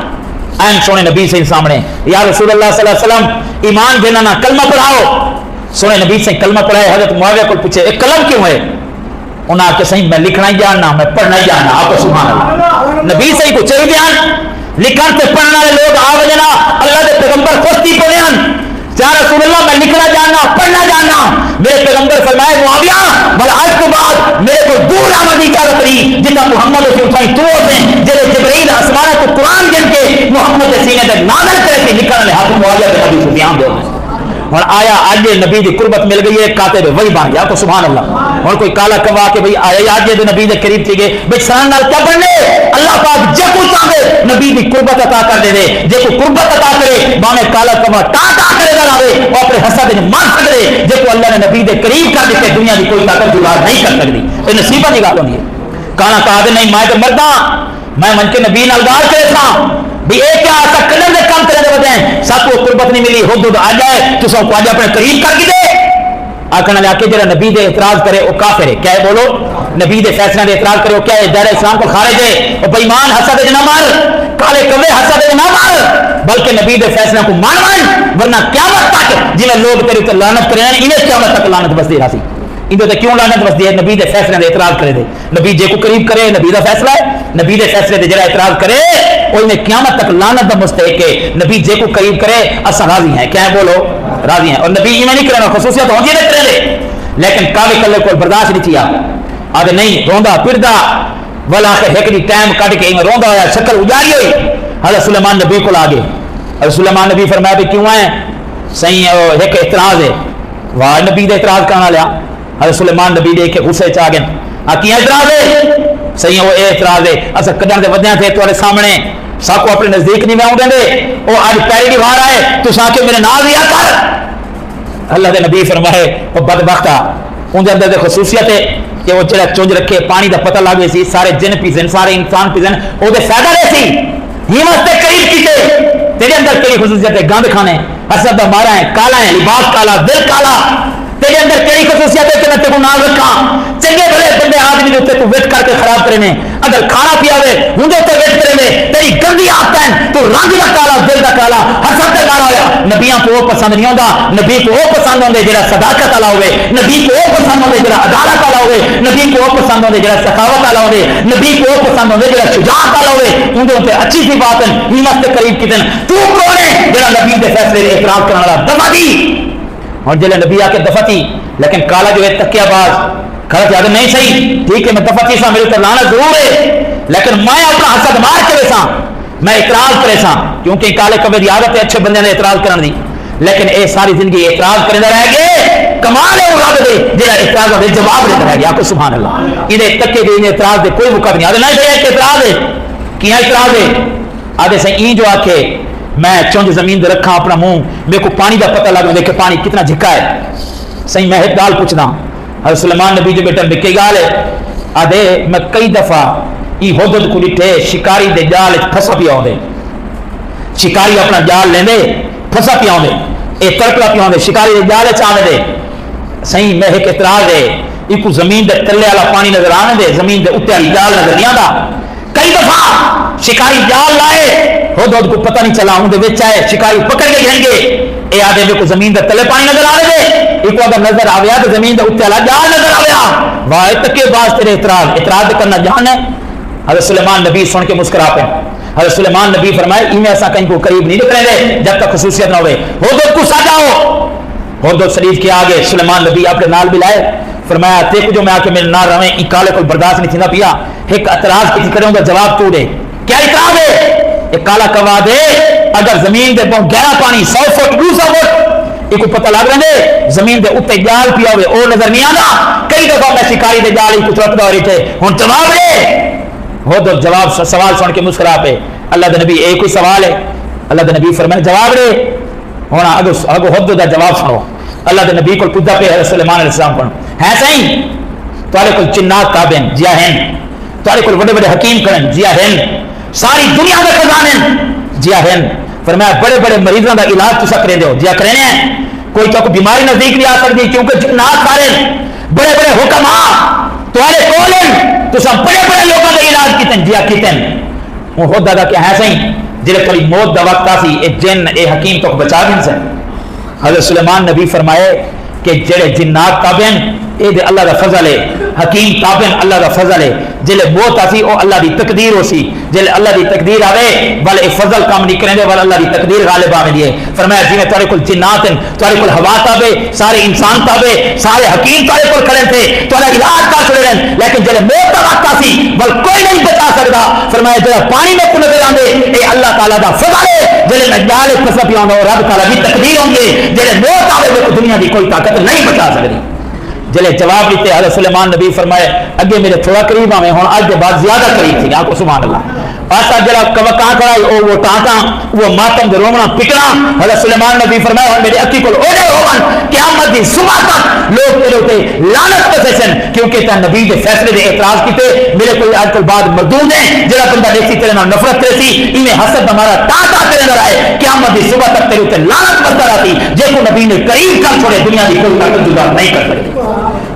S1: این سونے نبی سے سامنے یا رسول اللہ صلی اللہ علیہ وسلم ایمان دینا نہ کلمہ پڑھاؤ سونے نبی سے کلمہ پڑھائے حضرت معاویہ کو پوچھے ایک کلم کیوں ہے انہوں نے کہا صحیح میں لکھنا ہی جاننا میں پڑھنا ہی جاننا آپ کو سبحان اللہ نبی سے کو چاہیے بیان لکھن سے پڑھنے والے لوگ آ وجنا اللہ دے پیغمبر خوشتی پڑھے ہیں یا رسول اللہ میں لکھنا جاننا پڑھنا جاننا میرے پیغمبر فرمائے معاویہ بل آج کے بعد میرے کو دور آمدی کا رکھری جتنا محمد سے اٹھائی تو ہوتے ہیں جلے جبرائیل آسمانہ کو قرآن جن کے محمد سے سینے تک نازل کرے کے لکھنا لے حاکم معاویہ کے نبی سفیان دے اور آیا آج نبی دی قربت مل گئی ہے کاتب وہی بن گیا تو سبحان اللہ اور کوئی کالا کوا کہ بھئی آیا آج دے نبی دے قریب تھی گئے بھئی سران نال کیا بننے اللہ پاک جے کو چاہے نبی دی قربت عطا کر دے دے جے کو قربت عطا کرے بانے کالا کوا ٹا کرے گا راوے اور اپنے حسد نے مان سکتے جے کو اللہ نے نبی دے قریب کر دیتے دنیا دی کوئی طاقت جدا نہیں کر سکتی یہ نصیبہ دی گل ہوندی ہے کانا کہا دے نہیں میں تے مردا میں من کے نبی نال گال کرے تھا بھی ایک کیا ایسا کلر دے کام کرے دے بدیں ساتھ وہ قربت نہیں ملی حدود آ جائے تو سب کو آج اپنے قریب کر کے دے آکھنا لے آکے جرا نبی دے اعتراض کرے وہ کافر ہے کیا ہے بولو نبی دے فیصلہ دے اعتراض کرے وہ کیا ہے دائرہ اسلام کو خارج ہے اور بےمان حسد نہ مار کالے کبے حسد نہ مار بلکہ نبی دے فیصلہ کو مان ورنہ قیامت تک جنہیں لوگ تیرے تے لعنت کریں انہیں قیامت تک لعنت بس دے راسی ان تے کیوں لعنت بس دے نبی دے فیصلے دے اعتراض کرے دے نبی جے کو قریب کرے نبی دا فیصلہ ہے نبی دے فیصلے دے جڑا اعتراض کرے وہ انہیں قیامت تک لعنت دا مستحق ہے نبی جے کو قریب کرے اساں راضی ہیں کیا ہے بولو راضی ہیں اور نبی ایمان نہیں کرنا خصوصیت ہوتی ہے کرے لیکن کاوے کلے کو برداشت نہیں کیا آدھے نہیں روندا پھردا والا ایک دی ٹائم کٹ کے روندا ہوا شکل اجاری ہوئی حضرت سلیمان نبی کو آگے حضرت سلیمان نبی فرمایا بھی کیوں آئے صحیح ایک اعتراض ہے واہ نبی دے اعتراض کرنا لیا حضرت سلیمان نبی دے کے غصے چ آ گئے کی اعتراض ہے صحیح وہ اعتراض ہے اصل کدن دے ودیاں تھے تمہارے سامنے سب کو اپنے نزدیک نہیں میں آؤں دے وہ اج پہلی بار آئے تو سا کے میرے نال دیا کر اللہ دے نبی فرمائے وہ بدبختا ان دے اندر خصوصیت ہے کہ وہ جڑا چونج رکھے پانی دا پتہ لگے سی سارے جن پیزن سارے انسان پیزن او دے فائدہ رہے سی یہ واسطے قریب کیتے تیرے اندر کئی خصوصیت ہے گند کھانے حسد دا مارا ہے کالا ہے لباس کالا دل کالا تیرے اندر کئی خصوصیت ہے کہ میں تیرے کو نام رکھاں چنگے بھلے بندے آدمی دے تو ویٹ کر کے خراب کرنے اگر کھانا پیاوے ہوں تو ویٹ کرنے تیری گندی عادت ہے تو رنگ دا کالا دل دا کالا حسد دا مارا ہوا نبیاں کو وہ پسند نہیں ہوندا نبی کو وہ پسند ہوندے جڑا صداقت والا ہوے نبی کو وہ پسند ہوندے جڑا عدالت والا ہوے نبی کو وہ پسند ہوندے جڑا سخاوت والا ہوے نبی کو وہ پسند ہوندے جڑا شجاعت والا ہوے ان دے تے اچھی سی بات ہے نیمت تے قریب کیتے تو کون ہے جڑا نبی دے فیصلے دے اعتراض کرن والا دفع دی اور جلے نبی آ کے دفع تھی لیکن کالا جو ہے تکیہ باز کھڑا کہ اگر نہیں صحیح ٹھیک ہے میں دفع تھی سا میرے تے لانا ضرور ہے لیکن میں اپنا حسد مار کے سا میں اعتراض کرے سا کیونکہ کالے کبھی دی عادت ہے اچھے بندے نے اعتراض کرن دی لیکن اے ساری زندگی اعتراض کرنے رہ گئے کمال ہے رب دے جڑا اعتراض دے جواب دیتا رہ گیا کو سبحان اللہ ادے تکے دے اعتراض دے کوئی موقع نہیں آدھے نہیں صحیح اعتراض ہے کیا اعتراض ہے آدھے سے این جو آکھے میں چونج زمین دے رکھا اپنا منہ میرے کو پانی دا پتہ لگ دے کہ پانی کتنا جھکا ہے صحیح میں ایک گال پوچھنا حضرت سلیمان نبی جو بیٹا بکے گال ہے آدھے میں کئی دفعہ یہ حدود کو لٹھے شکاری دے جال پھسا پیا ہوں دے شکاری اپنا جال لیندے پھسا پیا ہوں دے اے ترکلا پیا ہوں دے شکاری دے جال چاہے دے صحیح میں ایک اعتراض ہے یہ کو زمین دے تلے والا پانی نظر آنے دے زمین دے اتنے والی جال نظر نہیں آتا کئی دفعہ شکاری جال لائے حدود کو پتہ نہیں چلا ہوں دے وچ آئے شکاری پکڑ کے گھن گے اے آدھے میں کو زمین دے تلے پانی نظر آنے دے ایک اگر نظر آویا تو زمین دے اتنے والا جال نظر آویا واہ تکے باز تیرے اعتراض کرنا جان ہے حضرت سلیمان نبی سن کے مسکرا پہ حضرت سلیمان نبی فرمائے انہیں ایسا کہیں کو قریب نہیں نکلیں گے جب تک خصوصیت نہ ہوئے حدود کو سجاؤ حدود شریف کے آگے سلیمان نبی اپنے نال بھی لائے فرمایا تے کو جو میں آکے میرے نال رہیں ای کالے کو برداشت نہیں تھی نہ پیا ایک اعتراض کی کروں گا جواب تو دے کیا اعتراض ہے ایک کالا کوا دے اگر زمین دے بہت گہرا پانی 100 فٹ 200 فٹ ایک کو پتہ لگ رہے ہیں زمین دے اتنے جال پیا ہوئے اور نظر نہیں آنا کئی دفعہ میں شکاری دے جال ہی کچھ رکھتا ہو رہی تھے ہوں جواب دے ہو تو جواب سوال سن کے مسکرا پہ اللہ دے نبی ایک ہی سوال ہے اللہ دے نبی فرمائے جواب دے ہونا اگو حد دا جواب سنو اللہ دے نبی کو پوچھا پہ حضرت سلیمان علیہ السلام پڑھو ہے صحیح تارے کل چنات کابن جیا ہیں تارے کل بڑے بڑے حکیم کرن جیا ہیں ساری دنیا میں خزانے جیا ہیں فرمایا بڑے بڑے مریضوں کا علاج تو سکرے دو جیا کرنے ہیں کوئی تو بیماری نزدیک نہیں آ سکتی کیونکہ جنات سارے بڑے بڑے حکماں تمہارے کولن تو سب بڑے بڑے لوگوں کا علاج کیتن جیا کیتن وہ خود دادا کیا ہے صحیح جلے کلی موت دا وقت آسی اے جن اے حکیم تو بچا دیں سے حضرت سلیمان نبی فرمائے کہ جڑے جنات تابن اے دے اللہ دا فضل ہے حکیم تابن اللہ دا فضل ہے جلے موت آسی او اللہ دی تقدیر ہو سی جلے اللہ دی تقدیر آوے والے اے فضل کام نہیں کریں دے والے اللہ دی تقدیر غالب آوے دیئے فرمایا جی میں تارے کل جنات ہیں تارے کل ہوا تابے سارے انسان تابے سارے حکیم تارے کل کھڑے تھے تارے علاج کا چھڑے رہن لیکن جلے موت دا وقت آسی بل کوئی نہیں بچا سکتا فرمایا جلے پانی میں کو نظر آندے اے اللہ تعالیٰ دا فضل ہے جلے نجال پسا پیاں ہو رب تعالیٰ بھی تقدیر ہوں گے جلے موت آوے وہ دنیا دی کوئی طاقت نہیں بچا سکتی جلے جواب دیتے حضرت سلیمان نبی فرمائے اگے میرے تھوڑا قریب آئے ہوں آج کے بعد زیادہ قریب تھی آپ کو سبحان اللہ آسا جڑا کہاں کھڑائی وہ ٹانکاں وہ ماتم دے رومنا پکنا حضرت سلیمان نبی فرمایا اور میرے اکی کو اوڑے ہوگن قیامت دی صبح تک لوگ تیرے ہوتے لعنت پسے سن کیونکہ تا نبی دے فیصلے دے اعتراض کیتے میرے کوئی آج کل بعد مردود ہیں جڑا بندہ دیکھتی تیرے نام نفرت کرے سی انہیں حسد ہمارا ٹانکا تیرے نہ رہے قیامت دی صبح تک تیرے ہوتے لعنت پسا رہتی جے کو نبی نے قریب کر چھوڑے دنیا دی کوئی طاقت جدا نہیں کر سکتی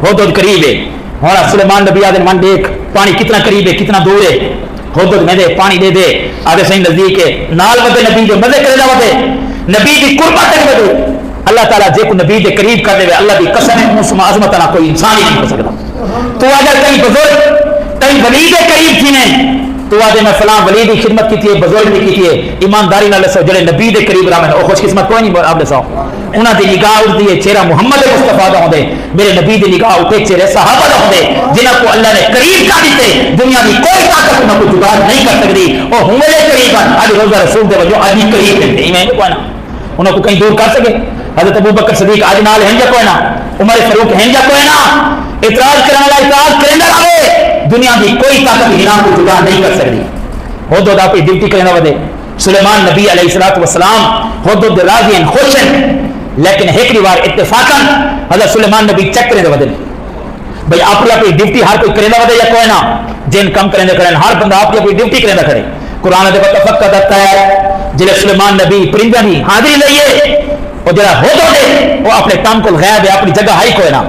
S1: وہ تو قریب ہے ہمارا سلیمان نبی آدھے من دیکھ پانی کتنا قریب ہے کتنا دور ہے حدود میں دے پانی دے دے آدھے صحیح نزدیک ہے نال ودے نبی جو مزے کرے نہ ودے نبی کی قربت تک ودے اللہ تعالیٰ جے کو نبی دے قریب کر دے اللہ دی قسم ہے اس میں عظمت نہ کوئی انسان ہی نہیں کر سکتا تو اگر کئی بزرگ کئی ولی دے قریب تھی نے تو آدھے میں فلاں ولی دی خدمت کی تھی بزرگ بھی کی تھی ایمانداری نہ لسو جڑے نبی دے قریب رہا میں او خوش قسمت کوئی نہیں آپ لسو انہاں دی نگاہ اٹھتی ہے چہرہ محمد مصطفیٰ دا ہوندے، میرے نبی دی نگاہ اٹھے چہرے صحابہ دا ہوندے جنہاں کو اللہ نے قریب کر دیتے، دنیا دی کوئی طاقت انہاں کو جدا نہیں کر سکتی، وہ ہوئے قریب ہیں آج روزہ رسول دے وجہ آج قریب ہیں ایمان کوئی نہ انہاں کو کہیں دور کر سکے۔ حضرت ابوبکر صدیق آج نال ہیں یا کوئی نہ، عمر فاروق ہیں یا کوئی نہ، اعتراض کرنے والا اعتراض کرنا رہے، دنیا دی کوئی طاقت انہاں کو جدا نہیں کر سکتی۔ حدود آپ ڈیوٹی کرنا ودے، سلیمان نبی علیہ السلام حدود راضی ہیں خوش ہیں، لیکن ایک بار اتفاقاً حضرت سلیمان نبی چیک کرنے ودے بھئی آپ اپنی ڈیوٹی ہر کوئی کرنے ودے یا کوئی نہ، جن کم کرنے کریں ہر بندہ آپ اپنی ڈیوٹی کرنے کرے۔ قرآن دے وتفقد الطیر جلے سلیمان نبی پرندہ بھی حاضری لئیے اور جڑا حدود دے وہ اپنے کام کو غیب ہے اپنی جگہ ہائی کوئی نہ،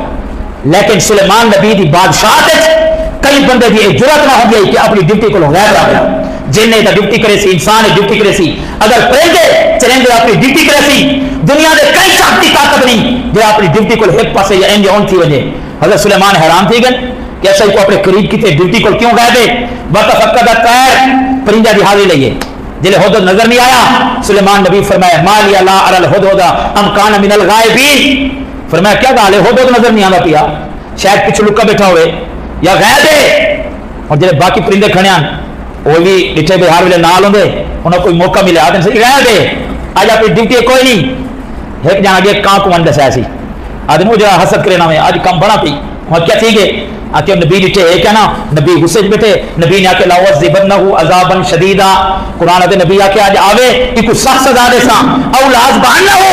S1: لیکن سلیمان نبی دی بادشاہت کئی بندے دی جرات نہ ہو گئی کہ اپنی ڈیوٹی کو غیب رکھ گیا، جن نے ڈیوٹی کرے سی، انسان ڈیوٹی کرے سی، اگر پرندے چرندے اپنی ڈیوٹی کرے سی، دنیا دے کئی شخص کی طاقت نہیں جو اپنی ڈیوٹی کو ایک پاسے یا انج اون تھی وجہ۔ حضرت سلیمان حیران تھی گئے کہ ایسا کو اپنے قریب کی ڈیوٹی کو کیوں غائب ہے؟ وتفقد الطیر پرندہ دی حاضری لئیے جلے حدود نظر نہیں آیا، سلیمان نبی فرمایا ما لی لا اری الحدود ام کان من الغائبین، فرمایا کیا گال ہے حدود نظر نہیں آتا پیا، شاید پیچھے لکا بیٹھا ہوئے یا غائب ہے۔ اور جلے باقی پرندے کھڑے ہیں وہ بھی ڈٹھے بے ہار ویلے نال ہوندے انہاں کوئی موقع ملے آدم سے غائب ہے آج اپنی ڈیوٹی کوئی نہیں۔ ایک جان آگے کان کو من دسایا سی آدم وہ جڑا حسد کرے نہ میں آج کم بڑا پی وہاں کیا تھی گے آکے نبی ڈٹھے ہے کیا نا، نبی غصے بیٹھے، نبی نے آکے لاوذبنہ عذابا شدیدا، قرآن دے نبی آکے آج آوے ایک سخت سزا دے سا او لازبانہ ہو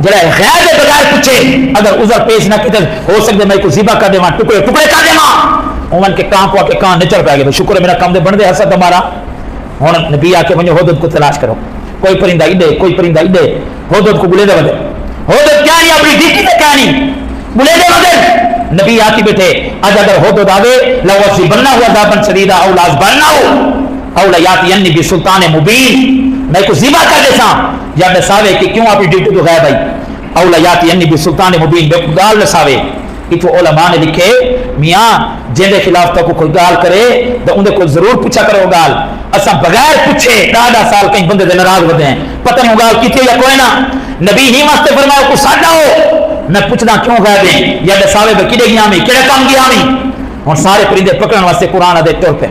S1: جڑا غیر دے بغیر پوچھے اگر عذر پیش نہ کیتے ہو سکتے میں کو ذبح کر دے ماں ٹکڑے ٹکڑے کر دے ماں عمر کے کان کو آکے کان نچر پہ گئے شکر ہے میرا کام دے بن دے حسد ہمارا۔ ہن نبی آکے ونجو حدود کو تلاش کرو، کوئی پرندہ اڈے کوئی پرندہ اڈے حدود کو بلے دے ودے، حدود کیا نہیں اپنی ڈیوٹی تے کیا نہیں بلے دے ودے۔ نبی آتی بیٹھے آج اگر حدود آوے لوذبنہ عذابا شدیدا او لازبنہ او لیاتینی بسلطان مبین، میں کو ذبح کر دے سا یا نساوے کہ کیوں اپنی ڈیوٹی تو غائب آئی، او لیاتینی بسلطان مبین بے گال نساوے۔ اتو علماء نے لکھے میاں جن کے خلاف تو کوئی گال کرے تو ان کو ضرور پوچھا کرو گال، اسا بغیر پوچھے ڈاڈا سال کہیں بندے دے ناراض ہوتے ہیں پتہ نہیں گال کیتے یا کوئی نہ، نبی ہی واسطے فرمایا کو ساڈا ہو میں پوچھنا کیوں غائب ہیں یا دساوے میں کدے گیا میں کیڑے کام گیا میں۔ ہن سارے پرندے پکڑن واسطے قرآن دے طور پہ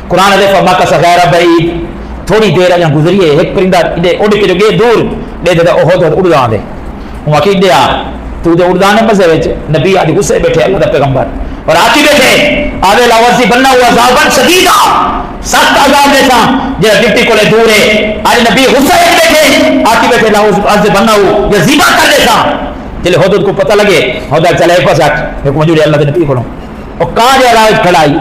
S1: قرآن دے فرما کا غیر بعید تھوڑی دیر اجاں گزری ہے ایک پرندہ اڑ کے جو گئے دور دے دے او ہو اڑا دے وہ کہ دیا تو دے اڑانے مزے وچ نبی آج غصے بیٹھے اللہ دا پیغمبر اور آتی بیٹھے آوے لاوذبنہ عذابا شدیدا سخت عذاب دے سا جے ڈیوٹی کو لے دور ہے آج نبی غصے بیٹھے آتی بیٹھے لاوذبنہ یا ذبح کر دے سا جلے حدود کو پتہ لگے حدود چلے پاس ہٹ ایک موجود اللہ دے نبی کو اور کہاں جے علاج کھڑائی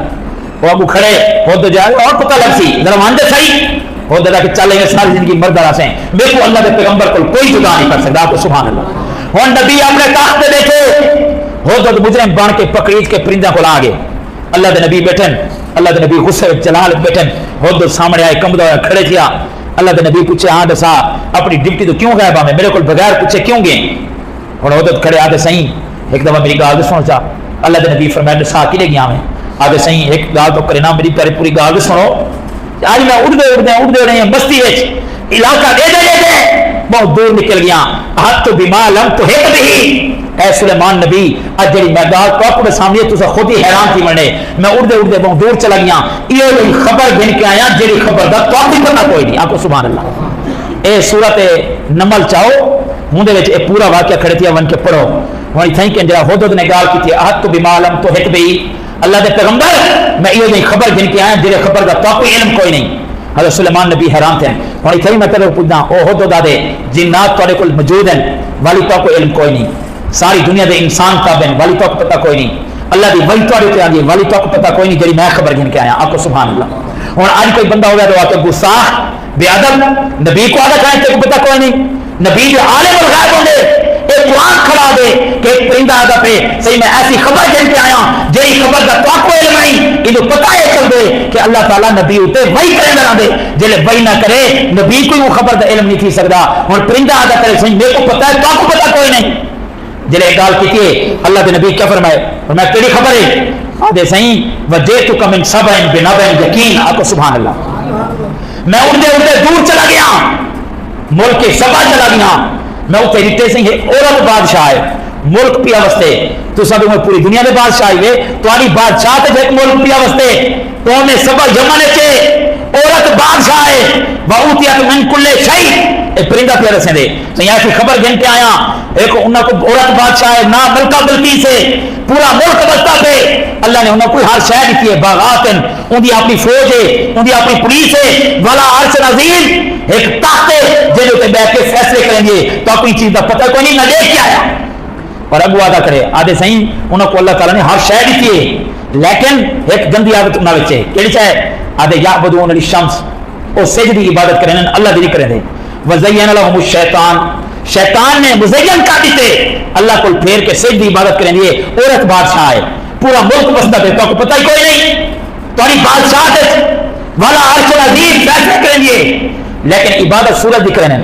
S1: وہ ابو کھڑے حدود جائے اور پتہ لگ سی ذرا مان دے صحیح حدود کہ چلے گے ساری زندگی مردہ راسیں میرے کو اللہ دے پیغمبر کو کوئی جدا نہیں کر سکتا آپ کو سبحان اللہ۔ اور نبی اپنے تخت پہ بیٹھے حدود مجرم بن کے پکڑیچ کے پرندہ کو لا گئے اللہ دے نبی بیٹھن اللہ دے نبی غصے جلال بیٹھن حدود سامنے آئے کمبدا ہوا کھڑے کیا اللہ دے نبی پوچھے ہاں دسا اپنی ڈیوٹی تو کیوں غائب میں میرے کو بغیر پوچھے کیوں گئے اور حدود کھڑے آدھے صحیح ایک دفعہ میری گال سنو چاہ اللہ دے نبی فرمایا دسا کلے گیا میں آدھے صحیح ایک گال تو کرے نا میری پیاری پوری گال سنو آج میں اڑ دے رہے ہیں بستی علاقہ دے بہت دور نکل گیا ہاتھ تو بیمار لم تو ہے بھی اے سلیمان نبی اج جڑی میں گال تو اپنے سامنے تو خود ہی حیران تھی مرنے میں اڑ دے بہت دور چلا گیا یہ خبر گن کے آیا جڑی خبر دا تو بھی پتہ کوئی نہیں آپ کو سبحان اللہ۔ اے سورت نمل چاہو ہوں دے وچ اے پورا واقعہ کھڑے تھیا ون کے پڑھو وہی تھیں کہ جڑا حدود نے گال کی تھی ہاتھ تو بیمار لم تو ہے بھی اللہ دے پیغمبر میں یہ خبر گن کے آیا جڑی خبر دا تو کوئی علم کوئی نہیں۔ حضرت سلیمان نبی حیران تھے ہوں اتنے میں تیرے پوچھنا او حدود دے جنات تھوڑے کو موجود ہیں والی تو کوئی علم کوئی نہیں، ساری دنیا دے انسان تابع ہیں والی تو پتہ کوئی نہیں، اللہ دی وحی تھوڑے تے آ گئی والی تو پتہ کوئی نہیں جڑی میں خبر گن کے آیا آپ کو سبحان اللہ۔ ہوں آج کوئی بندہ ہو گیا تو آ کے گستاخ بے ادب نبی کو آدھا کہیں تے کو پتہ کوئی نہیں، نبی جو عالم الغیب ہوں گے ایک قرآن کھڑا دے کہ ایک پرندہ آدھا پہ صحیح میں ایسی خبر گن کے آیا جی خبر کا تو کوئی علم نہیں انہوں پتہ ہے چل دے کہ اللہ تعالیٰ نبی ہوتے وہی کرے نہ دے جلے وہی نہ کرے نبی کوئی وہ خبر کا علم نہیں تھی سکتا اور پرندہ آدھا کرے صحیح میرے کو پتہ ہے تو کو پتہ کوئی نہیں جلے گال کی تھی اللہ کے نبی کیا فرمائے فرمایا تیری خبر ہے آدھے صحیح وجئتک من سبع بنبأ یقین آپ کو سبحان اللہ میں اڑتے دور چلا گیا ملک سبا چلا گیا میں اتنے دیتے سی عورت بادشاہ ہے ملک پیا وستے تو سب پوری دنیا میں بادشاہ ہوئے تاری بادشاہ تے ایک ملک پیا وستے قوم سبا یمن چے عورت بادشاہ ہے واوتیت من کل شیء ایک پرندہ پیا رسیں دے تو یہاں کی خبر گھن کے آیا ایک انہاں کو عورت بادشاہ ہے نہ ملکہ بلقیس ہے پورا ملک بستا پہ اللہ نے انہوں کوئی ہر شہر کی ہے باغاتن ان دی اپنی فوج ہے ان دی اپنی پولیس ہے والا عرش عظیم ایک تخت ہے جنہوں تے بیٹھ کے فیصلے کریں گے تو اپنی چیز کا پتہ کوئی نہیں نہ دیکھ کے آیا اور ابو ادا کرے آدھے صحیح انہوں کو اللہ تعالیٰ نے ہر شہر کی ہے لیکن ایک گندی عادت نہ بچے کیڑی چاہے آدھے یعبدون الشمس او سجدی عبادت کریں اللہ دی کریں دے وزین لهم الشیطان شیطان نے مزین کر دیتے اللہ کو پھیر کے سجدی عبادت کریں دیے عورت بادشاہ ہے پورا ملک بستا پہ تو پتہ ہی کوئی نہیں تمہاری بادشاہ ہے والا عرش عظیم فیصلے کریں دیے لیکن عبادت سورج دی کریں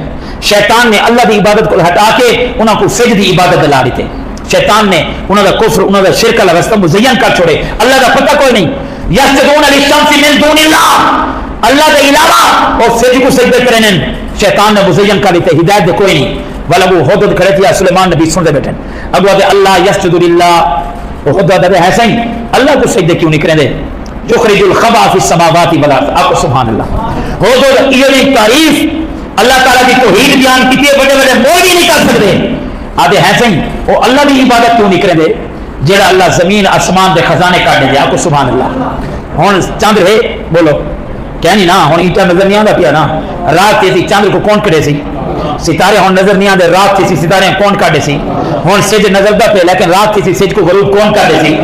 S1: شیطان نے اللہ دی عبادت کو ہٹا کے انہوں کو سجدی عبادت دلا دیتے شیطان نے انہوں کا کفر انہوں کا شرک اللہ رستہ مزین کر چھوڑے اللہ کا پتہ کوئی نہیں یسجدون للشمس من دون اللہ اللہ کے علاوہ اور سجدے کو سجدے کریں شیطان نے مزین کر دیتے ہدایت دے کوئی نہیں والا وہ حدود کھڑے تھے سلیمان نبی سن دے بیٹھے اب وہ اللہ یسجد للہ وہ حدود دے ہے صحیح اللہ کو سجدے کیوں نہیں کریں دے یخرج الخبا فی السماوات والارض آپ کو سبحان اللہ حدود یہ تعریف اللہ تعالیٰ کی توحید بیان کی بڑے بڑے مولوی نہیں کر سکتے آدھے ہیں صحیح وہ اللہ کی عبادت کیوں نہیں کریں دے جیڑا اللہ زمین آسمان دے خزانے کاٹ دے آپ کو سبحان اللہ ہوں چند رہے بولو کیا نہیں نا ہوں اینٹا نظر نہیں آتا پیا نا رات تھی چاند کو کون کرے سی ستارے ہوں نظر نہیں آتے رات تھی ستارے کون کاٹے سی ہوں سج نظر دا پہ لیکن رات تھی سج کو غروب کون کاٹے سی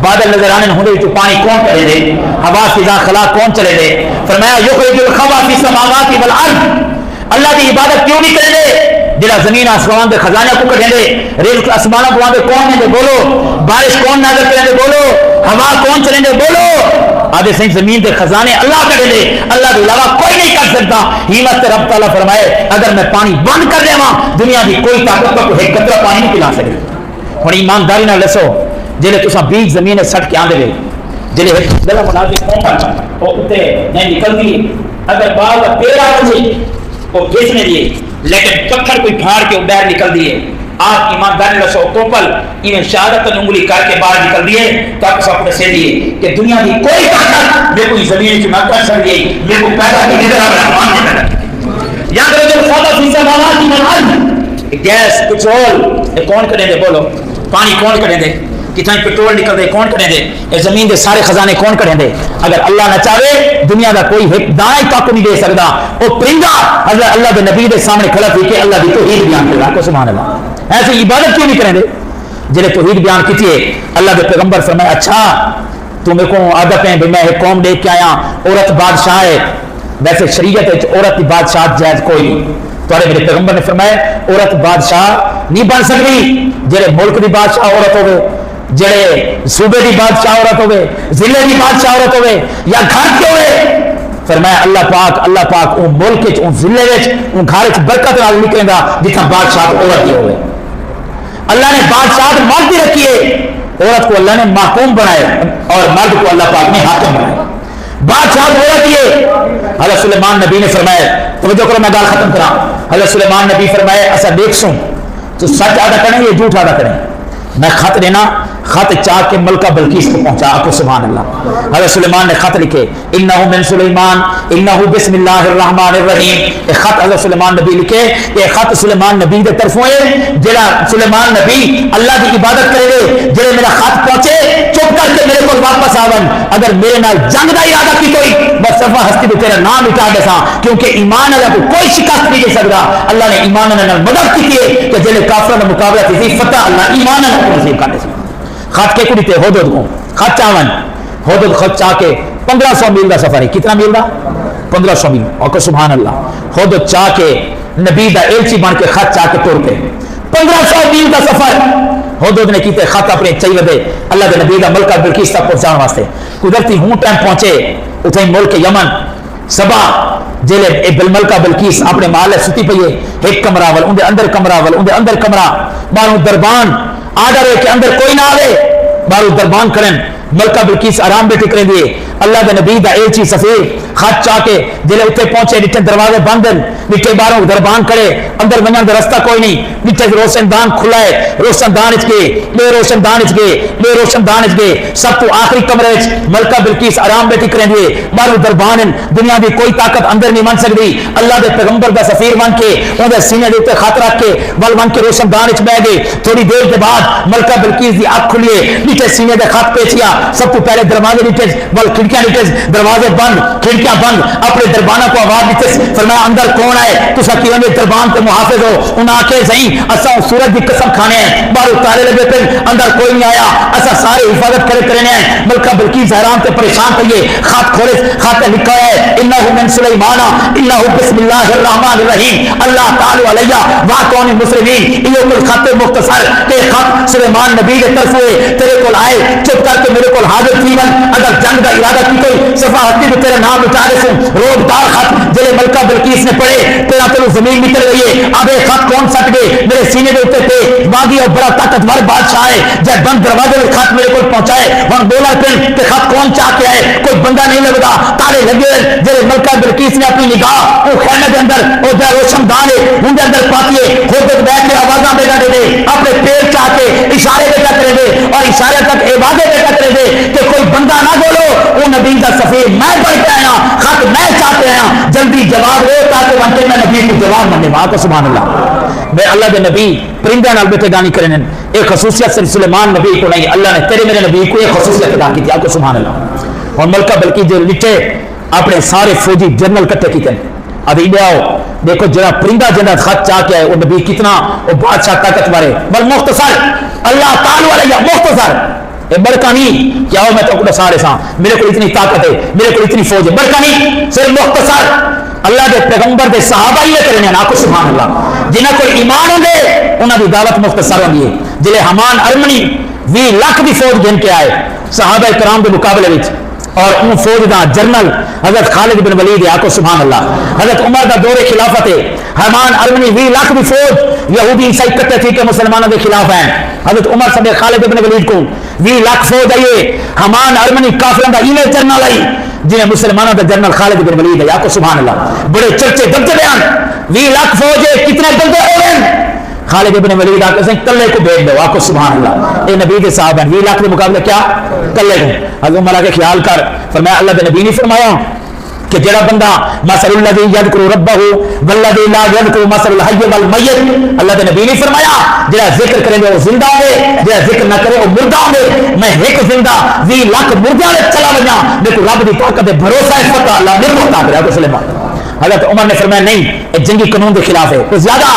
S1: بادل نظر آنے ہوں تو پانی کون کرے دے ہوا فضا خلا کون چلے دے فرمایا یخرج الخبا فی السماوات والارض اللہ کی عبادت کیوں نہیں کریں دے جڑا زمین آسمان دے خزانہ کو کٹیں دے ریل آسمان کو وہاں پہ کون دے بولو بارش کون نازل کریں دے بولو ہوا کون چلیں دے بولو آدھے صحیح زمین دے خزانے اللہ کٹیں دے اللہ کے علاوہ کوئی نہیں کر سکتا ہمت رب تعالیٰ فرمائے اگر میں پانی بند کر دے وہاں دنیا کی کوئی طاقت کو ایک قطرہ پانی نہیں پلا سکے ہوں ایمانداری نہ لسو جلے تسا بیج زمین سٹ کے آندے جلے دل منافق کون وہ اتنے نہیں نکلتی اگر بعض پیڑا بچے وہ بیچنے دیے لیکن پتھر کوئی پھاڑ کے باہر نکل دیے آپ ایمانداری رسو کوپل انہیں شہادت انگلی کر کے باہر نکل دیے تب سب اپنے سے دیے کہ دنیا کی کوئی طاقت میں کوئی زمین کی نہ کر سکتی میں کوئی پیدا کی نظر رحمان نے یاد رکھو خدا فی سماوات والارض گیس پٹرول کون کریں دے بولو پانی کون کریں دے کتنا پیٹرول نکل دے کون کریں دے یہ زمین دے سارے خزانے کون کریں دے اگر اللہ نہ چاہے دنیا کا کوئی ایک دائیں تک نہیں دے سکتا وہ پرندہ حضرت اللہ کے نبی دے سامنے کھڑا تھی کہ اللہ کی توحید بیان کرے کو سبحان اللہ ایسی عبادت کیوں نہیں کریں دے جنہیں توحید بیان کی اللہ کے پیغمبر فرمایا اچھا تو میرے کو عادت ہے میں ایک قوم دیکھ کے آیا عورت بادشاہ ہے ویسے شریعت عورت کی بادشاہ جائز کوئی نہیں تھوڑے میرے پیغمبر نے فرمایا عورت بادشاہ نہیں بن سکتی جڑے ملک کی بادشاہ عورت ہوئے جڑے صوبے کی بادشاہ عورت ہوئے ضلع کی بادشاہ عورت ہوئے یا گھر کے ہوئے فرمایا اللہ پاک ان ملک ان ضلع ان گھر برکت نال نکلے گا جتنا بادشاہ عورت کی ہوئے اللہ نے بادشاہ مرد بھی رکھی ہے عورت کو اللہ نے محکوم بنائے اور مرد کو اللہ پاک نے حاکم بنائے بادشاہ عورت یہ حضرت سلیمان نبی نے فرمایا توجہ کرو میں گال ختم کرا حضرت سلیمان نبی فرمایا ایسا دیکھ سوں تو سچ ادا کریں یا جھوٹ ادا کریں میں خط دینا خط چاہ کے ملکہ بلقیس کو پہنچا آپ کو سبحان اللہ حضرت سلیمان نے خط لکھے انہو من سلیمان انہو بسم اللہ الرحمن الرحیم یہ خط حضرت سلیمان نبی لکھے یہ خط سلیمان نبی دے طرفوں ہے جڑا سلیمان نبی اللہ کی عبادت کرے گے جڑے میرا خط پہنچے چپ کر کے میرے کو واپس آون اگر میرے نال جنگ دا ارادہ کی کوئی بس صفا ہستی تو تیرا نام مٹا دے سا کیونکہ ایمان اللہ کو کوئی شکست نہیں دے سکتا اللہ نے ایمان اللہ مدد کی ہے کہ جڑے کافروں کا مقابلہ تھی فتح اللہ ایمان اللہ کو نصیب کر دے سا خط کے کڑی تے حدود کو خط چاون حدود خط چاہ کے 1500 میل دا سفر ہے کتنا میل دا 1500 میل اور سبحان اللہ حدود چاہ کے نبی دا ایلچی بن کے خط چاہ کے توڑ کے 1500 میل دا سفر حدود نے کیتے خط اپنے چاہیے دے اللہ کے نبی دا ملکہ بلقیس تک پہنچانے واسطے قدرتی ہوں ٹائم پہنچے اتنے ملک یمن سبا جیلے بالملکہ بلقیس اپنے محل ستی پئیے ایک کمرہ ول اندر اندر کمرہ ول اندر اندر کمرہ مانو دربان آڈر ہے کہ اندر کوئی نہ آئے بارو دربان کریں ملکہ بلقیس آرام بیٹھے کریں دیے اللہ کے نبی دا ایچی سفیر خط چاہ کے جلے اتنے پہنچے ڈٹھے دروازے بند ڈٹھے باہروں دربان کھڑے اندر ونجن دا رستہ کوئی نہیں ڈٹھے روشن دان کھلا ہے روشن دان اچ گئے لے روشن دان اچ گئے لے روشن دان اچ گئے سب تو آخری کمرے ملکہ بلقیس آرام بیٹھی کریں گے باہروں دربان دنیا دی کوئی طاقت اندر نہیں بن سکتی اللہ دے پیغمبر دا سفیر بن کے ان دے سینے دے اتنے خط رکھ کے ول بن کے روشن دان اچ بہ گئے تھوڑی دیر کے بعد ملکہ بلقیس دی آنکھ کھلیے نیچے سینے دے خط پیچیا سب تو پہلے دروازے نیچے ول کھڑکیاں نیچے دروازے بند کھڑکیاں بند اپنے دربانہ کو آواز دیتے فرمایا اندر کون ہے تو سکیوں نے دربان کے محافظ ہو انہاں آکے زہیں اساں سورج دی قسم کھانے ہیں باہر تارے لگے پھر اندر کوئی نہیں آیا اساں سارے حفاظت کرنے ہیں ملکہ بلقیس حیران تے پریشان کیے خط کھولے خط لکھا ہے انه من سلیمان انه بسم الله الرحمن الرحیم اللہ تعالی علیہ وا کون مسلمین یہ کوئی خط مختصر کہ خط سلیمان نبی کی طرف ہوئے تیرے کول آئے چپ کر کے میرے کول حاضر تھی اگر جنگ کا ارادہ کی کوئی صفاحتی تو تیرے نام بتا رہے سن روب دار خط جلے ملکہ بلقیس نے پڑھے تیرا تلو زمین نکل گئی ہے اب یہ خط کون سٹ گئے میرے سینے کے اوپر تھے باغی اور بڑا طاقتور بادشاہ ہے جب بند دروازے میں خط میرے کو پہنچائے وہاں بولا پھر کہ خط کون چاہ کے آئے کوئی بندہ نہیں لگتا تارے لگے جلے ملکہ بلقیس نے اپنی نگاہ وہ خیمے کے اندر وہ جو روشن دان ہے ان کے اندر پاتی ہے خود تک بیٹھ کے آوازاں بیٹھا دے دے اپنے پیر چاہ کے اشارے بیٹھا کرے دے اور اشارے تک عبادت بیٹھا کرے دے کہ کوئی بندہ نہ بولو وہ نبی کا سفیر میں پڑھ کے آیا خط میں چاہتے ہیں جلدی جواب دے تاکہ وانٹے میں نبی کو جواب منے وہاں کو سبحان اللہ میں اللہ کے نبی پرندہ نال بیٹھے گانی کرنے ایک خصوصیت سے سلیمان نبی کو نہیں اللہ نے تیرے میرے نبی کو ایک خصوصیت ادا کی تھی آپ کو سبحان اللہ اور ملکہ بلقیس جو لٹھے اپنے سارے فوجی جنرل کٹھے کیتے ابھی لیاؤ دیکھو جڑا پرندہ جنہ خط چاہ کے آئے وہ نبی کتنا وہ بادشاہ طاقتور ہے بل مختصر اللہ تعالی علیہ مختصر بڑکا نہیں کیا ہو میں تو کچھ سارے ساں میرے کو اتنی طاقت ہے میرے کو اتنی فوج ہے بڑکا نہیں صرف مختصر اللہ دے پیغمبر دے صحابہ یہ کرنے ہیں آپ کو سبحان اللہ جنہ کو ایمان ہوں گے انہوں کی دعوت مختصر ہوں گی جلے حمان ارمنی 20 لاکھ دی فوج گن کے آئے صحابہ کرام کے مقابلے میں اور ان فوج دا جنرل حضرت خالد بن ولید ہے آپ کو سبحان اللہ حضرت عمر دا دور خلافت ہے حمان ارمنی 20 لاکھ دی فوج یہودی عیسائی کٹے تھے کہ مسلمانوں کے خلاف ہیں حضرت عمر صدیق خالد بن ولید کو 20 لاکھ فوج آئیے حمان ارمنی کافروں دا ایمیل جنرل آئی جنہیں مسلمانوں دا جنرل خالد بن ولید ہے آپ کو سبحان اللہ بڑے چرچے دبتے بیان 20 لاکھ فوج ہے کتنے دبتے ہو گئے خالد ابن ولید آ کے کلے کو بھیج دو آپ کو سبحان اللہ اے نبی کے صاحب ہیں 20 لاکھ کے مقابلے کیا کلے کو حضرت عمر کے خیال کر فرمایا اللہ کے نبی نے فرمایا کہ جڑا بندہ مثل الذی یذکر ربہ والذی لا یذکر مثل الحی والمیت اللہ کے نبی نے فرمایا جڑا ذکر کرے گا وہ زندہ ہوے جڑا ذکر نہ کرے وہ مردہ ہوے میں ایک زندہ 20 لاکھ مردے والے چلا وجا دیکھو رب دی طاقت ہے بھروسہ ہے فتح اللہ نے بتا کرا کو سلیمان حضرت عمر نے فرمایا نہیں یہ جنگی قانون کے خلاف ہے تو زیادہ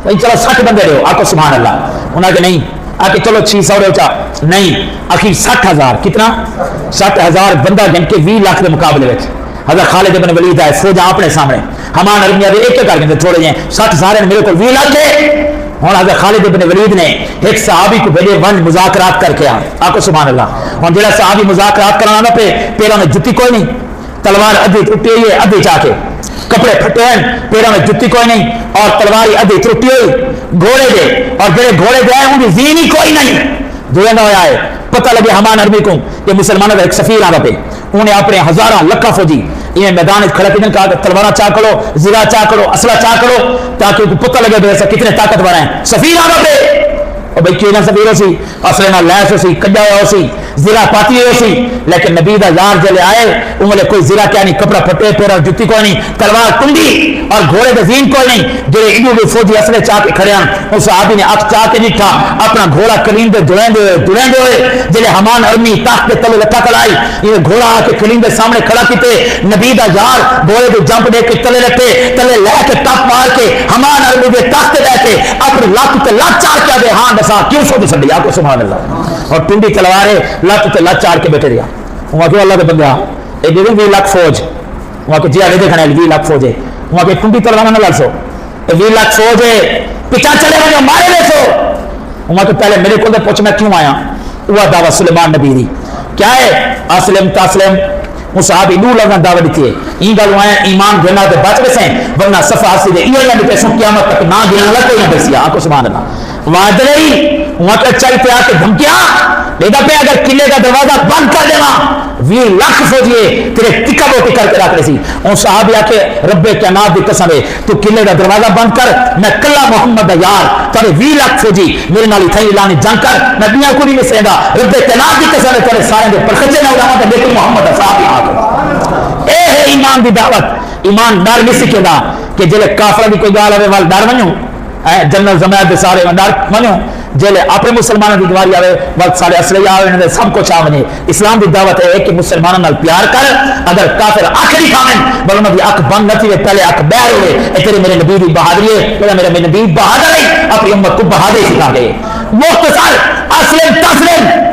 S1: چلو 60 بندے رہو آپ کو سبحان اللہ انہوں نے نہیں آ کے چلو 600 رہو نہیں آخر 60,000 کتنا 60,000 بندہ گن کے 20 لاکھ کے مقابلے میں حضرت خالد بن ولید آئے فوجا اپنے سامنے ہمان ارمیا دے ایک کر کے تھوڑے جائیں 60,000 میرے کو 20 لاکھ ہے اور حضرت خالد بن ولید نے ایک صحابی کو بھیجے ون مذاکرات کر کے آپ کو سبحان اللہ اور جڑا صحابی مذاکرات کرانا پہ پیروں میں جتی کوئی نہیں تلوار ادھی ٹوٹی ہوئی ہے ادھی چاہ کے کپڑے پھٹے ہیں پیروں میں جتی کوئی نہیں اور تلواری ادھی ٹوٹی ہوئی گھوڑے دے اور جڑے گھوڑے دے آئے ان کی زین ہی کوئی نہیں جو نہ ہوا ہے پتہ لگے ہمان عربی کو کہ مسلمانوں کا ایک سفیر آ پہ انہیں اپنے ہزارہ لکھا فوجی یہ میدان کھڑا کتنے کہا کہ تلوارا چاہ کرو زرا چاہ کرو اسلحہ چاہ کرو تاکہ ان کو پتہ لگے بے کتنے طاقتور ہیں سفیر آ پہ اور بھائی کیوں نہ سفیر ہو سی اسلحے نہ لیس ہو سی کجا ہو سی زرا پاتی ہو سی لیکن نبی دا یار جلے آئے انہیں کوئی زرا کیا نہیں کپڑا پھٹے پیرا جتی کوئی نہیں تلوار کنڈی اور گھوڑے دے زین کوئی نہیں جو انہوں نے فوجی اسلحے چاہ کے کھڑے ہیں اس صحابی نے اکھ چاہ کے نہیں تھا اپنا گھوڑا کلین دے دڑیں ہوئے جلے ہمان ارمی تاخت پہ تلے لٹا کلائی یہ گھوڑا آ کے کلین دے سامنے کھڑا کیتے نبی دا یار گھوڑے دے جمپ دے کے تلے لٹے تلے لے کے ٹپ مار کے ہمان ارمی دے تاخت لے کے اپنے لات تے لات چار کیا دے ہاں دسا کیوں سو دے سڑی آپ کو سبحان اللہ اور ٹنڈی تلوارے لات تے لات چار کے بیٹھے رہا وہاں کہ اللہ کے بندہ اے دے 20 لاکھ فوج وہاں کہ جی آگے دیکھنا ہے 20 لاکھ فوج ہے وہاں کہ ٹنڈی تلوارا نہ لڑ سو 20 لاکھ فوج ہے پیچھا چلے وجہ مارے لے سو وہاں کہ پہلے میرے کو دے پوچھ میں کیوں آیا وہ دعوت سلیمان نبی دی کیا ہے اسلم تسلم وہ صحابی نور لگنا دعوت دیتی ہے این گل آیا ایمان گنا تے بچ گئے ورنہ صفحہ سے یہ نہ پیسوں قیامت تک نہ گنا کوئی نہ دسیا آپ کو سبحان اللہ وعد نہیں وہاں پہ اچھا اتیا کے دھمکیاں لیدا پہ اگر قلعے کا دروازہ بند کر دینا 20 لاکھ فوجیے تیرے ٹکا بوٹی کر کے رکھ رہے سی ان صحابہ آ کے رب کائنات دی قسم ہے تو قلعے کا دروازہ بند کر میں کلا محمد دا یار تیرے 20 لاکھ فوجی میرے نال تھئی اعلان جنگ کر میں دنیا کو نہیں مسیندا رب کائنات دی قسم ہے تیرے سارے دے پرخچے نہ اڑاواں تے دیکھ محمد دا صاحب آ کے اے ہے ایمان دی دعوت ایمان ڈر نہیں سکھدا کہ جلے کافر دی کوئی گال ہوے وال ڈر ونجو جنرل زمید دے سارے ڈر ونجو جلے اپنے مسلمانوں کی دواری آئے وقت سارے اسلحے آئے سب کچھ آوے اسلام کی دعوت ہے کہ مسلمانوں نال پیار کر اگر کافر آخری کھاویں بل انہوں کی اک بند نہ تھی پہلے اک بہر ہوئے اے تیرے میرے نبی دی بہادری ہے میرے نبی بہادر ہے اپنی امت کو بہادری سکھا گئے مختصر اسلم تسلم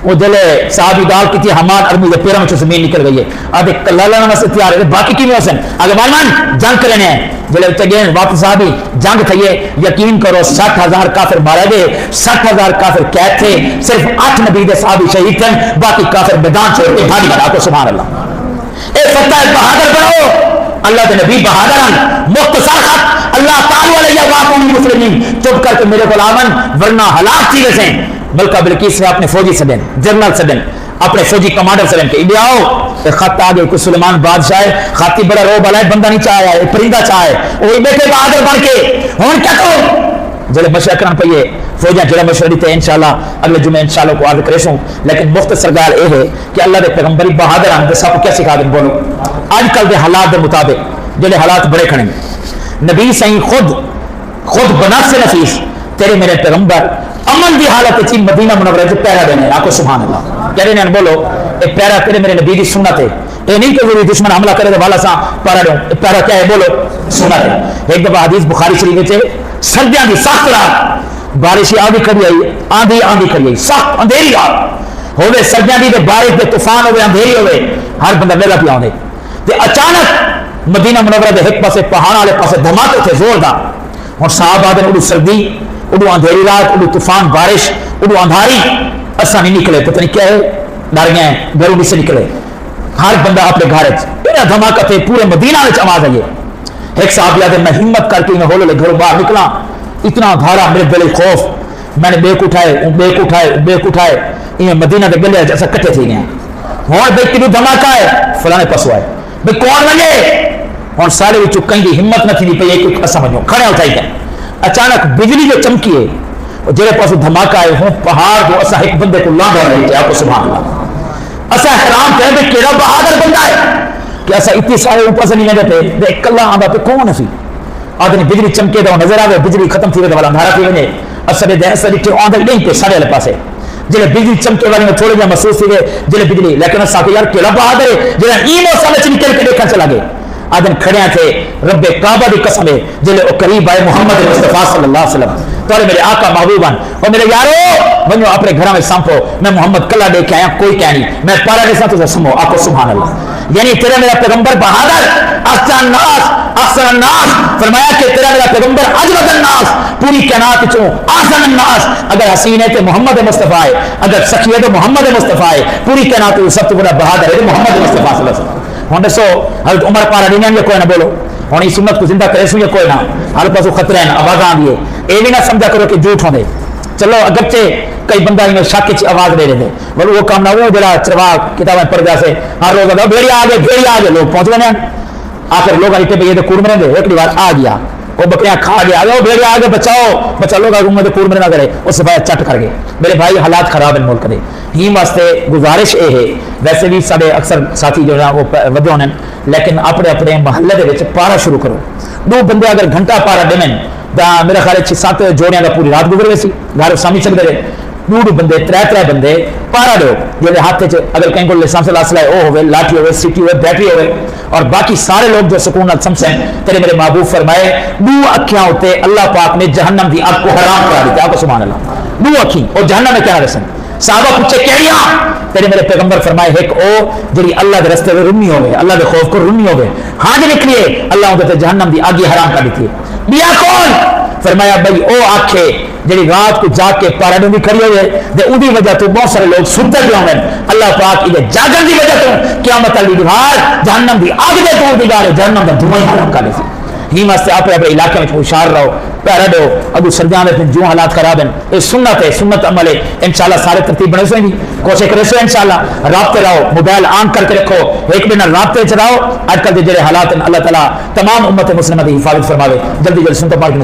S1: وہ جلے صحابی گال کی تھی حماد ارمی دے پیروں میں زمین نکل گئی ہے آدھے کلالہ نمہ سے تیار ہے باقی کی موسن اگر مان جنگ کرنے ہیں جلے چگین واپس صحابی جنگ تھئیے یقین کرو 60,000 کافر مارے گئے 60,000 کافر قید تھے صرف 8 نبی دے صحابی شہید تھے باقی کافر میدان چھوڑ کے بھاگی بنا کو سبحان اللہ اے فتح بہادر بنو اللہ کے نبی بہادر مختصر خط اللہ تعالی علیہ واقعی مسلمین چپ کر کے میرے کو آمن ورنہ ہلاک چیزیں سے ملکہ بلقیس نے اپنے فوجی سدن جنرل سدن اپنے فوجی کمانڈر سدن کہ انڈیا آؤ خط آ گئے کوئی سلیمان بادشاہ ہے خاطی بڑا رو بلا ہے بندہ نہیں چاہیا ہے پرندہ چاہے وہی بیٹھے بہادر بن کے ہوں کیا کرو جلے مشورہ کرن پئیے فوجیاں جڑا مشورہ دیتے انشاءاللہ اگلے جمعے انشاءاللہ کو عرض کرے سوں لیکن مختصر گال اے ہے کہ اللہ دے پیغمبری بہادر ہم دے سب کیا سکھا دیں بولو آج کل دے حالات دے مطابق جڑے حالات بڑے کھڑے نبی صحیح خود بنفس نفیس تیرے میرے پیغمبر امن دی حالت چی مدینہ منورہ سے پیرا دینے آکو سبحان اللہ کہہ رہے ہیں بولو اے پیرا تیرے میرے نبی دی سنت ہے اے نہیں کہ ضروری دشمن حملہ کرے تو والا سا پیرا دوں پیرا کیا ہے بولو سنت ہے ایک دفعہ حدیث بخاری شریف سے سردیاں دی سخت رات بارش آندھی کری آئی کری آئی سخت اندھیری رات ہوئے سردیاں دی بارش دے طوفان ہوئے اندھیری ہوئے ہر بندہ ویلا پیا ہونے تے اچانک مدینہ منورہ دے ایک پاسے پہاڑ والے پاسے دھماکے تھے زوردار اور صحابہ دے اڑو سردی اڑو اندھیری رات اڑو طوفان بارش اڑو اندھاری اسا نہیں نکلے پتہ نہیں کیا ہے ڈر گئے ہیں گھروں بھی سے نکلے ہر بندہ اپنے گھر پورا دھماکہ تھے پورے مدینہ میں آواز آئی ایک صحابیہ دے میں ہمت کر کے میں ہولے گھروں باہر نکلا اتنا دھارا میرے دل خوف میں نے بیک اٹھائے یہ مدینہ دے گلے جیسا کٹے تھی گئے اور بھائی کنو دھماکہ ہے فلانے پسو آئے بھائی کون بنے اور سارے وچوں کہیں دی ہمت نہ تھی پئی ایک اسا ونجو کھڑے اٹھائی گئے اچانک بجلی جو چمکی ہے جڑے پاسو دھماکہ آئے ہوں پہاڑ جو اسا ایک بندے کو لانگا رہی تھے آپ کو سبحان اللہ اسا حیران تھے کہ کیڑا بہادر بندہ ہے کہ اسا اتنی سارے اوپر سے نہیں لگے تھے ایک کلا آندا پہ کون ہے آدمی بجلی چمکے تو نظر آوے بجلی ختم تھی والا اندھارا تھی ونے اسا دے دہس ڈٹھے آندا نہیں پہ سارے والے پاسے جڑے بجلی چمکے والے میں تھوڑے جا محسوس تھی جڑے بجلی لیکن اسا کہ یار کیڑا بہادر ہے جڑا ایمو سامنے نکل کے دیکھا چلا گئے آدم کھڑے تھے رب کعبہ دی قسم ہے جلے او قریب آئے محمد مصطفیٰ صلی اللہ علیہ وسلم تو میرے آقا محبوبان اور میرے یارو ونجو اپنے گھروں میں سانپو میں محمد کلا دے کے آیا کوئی کہہ نہیں میں پارا دے ساتھ سمو آقا سبحان اللہ یعنی تیرا میرا پیغمبر بہادر احسن الناس فرمایا کہ تیرا میرا پیغمبر اجود الناس پوری کائنات چوں احسن الناس اگر حسین ہے تو محمد مصطفیٰ ہے اگر سخی ہے تو محمد مصطفیٰ ہے پوری کائنات سب تو بڑا بہادر ہے محمد مصطفیٰ صلی اللہ علیہ وسلم ہوں دسو حضرت عمر پارا نہیں ہے کوئی نہ بولو ہوں اس سنت کو زندہ کرے سو یا کوئی نہ ہر پاسو خطرے ہیں آواز آ ہے یہ بھی نہ سمجھا کرو کہ جھوٹ ہوندے چلو اگرچہ کئی بندہ میں شک کی آواز دے رہے تھے بولو وہ کام نہ ہو جڑا چروا کتابیں پڑھ گیا سے ہر روز بھیڑی آ گئے لوگ پہنچ گئے آخر لوگ آتے پہ یہ کوڑ مرے ایک بار آ گیا وہ بکریاں کھا گیا وہ بھیڑے آگے بچاؤ لوگ آگے کوڑ مرے نہ کرے اس سے چٹ کر گئے میرے بھائی حالات خراب ہیں ملک دے ہی واسطے گزارش یہ ہے ویسے بھی سارے اکثر ساتھی جو ہے وہ ودے ہونے لیکن اپنے اپنے محلے دے وچ پارا شروع کرو دو بندے اگر گھنٹہ پارا دین میرا خیال 6-7 جوڑیاں کا پوری رات گزر گئی سی گھر سامنے چلتے رہے دو بندے 3 بندے پارا دو جی ہاتھ اگر کہیں کو لسان سے لاسلا ہے وہ ہوئے لاٹھی ہوئے سیٹی ہوئے بیٹری ہوئے اور باقی سارے لوگ جو سکون سمسیں تیرے میرے محبوب فرمائے دو اکھیاں ہوتے اللہ پاک نے جہنم دی آگ کو حرام کرا دیتے آپ کو سبحان اللہ دو اکھی اور جہنم میں کیا رسن صحابہ پوچھے کیڑیاں تیرے میرے پیغمبر فرمائے ایک او جڑی اللہ دے رستے میں رنی ہوئے اللہ دے خوف کو رنی ہوئے ہاں جی نکلیے اللہ ہوتے جہنم دی آگی حرام کر دیتی ہے بیا کون فرمایا بھائی او آنکھے جڑی رات کو جاگ کے پارا بھی کھڑی ہوئے دے اودی وجہ تو بہت سارے لوگ سنتے بھی ہوں اللہ پاک ادھر جاگن دی وجہ تو قیامت علی دیوار جہنم دی آگ دے تو دیوار جہنم دا دھواں حرام کر دیتی ہی واسطے آپ اپنے علاقے میں ہوشیار رہو، پیرا دو اگو سردیاں میں جو حالات خراب ہیں یہ سنت ہے، سنت عمل ہے انشاءاللہ سارے ترتیب بنے سوئیں گی کوشش کرے سو انشاءاللہ رابطے رہو، موبائل آن کر کے رکھو، ایک بنا رابطے چ رہو، اج کل کے جڑے حالات ہیں اللہ تعالیٰ تمام امت مسلمہ کی حفاظت فرماوے، جلدی جلدی سنت پاک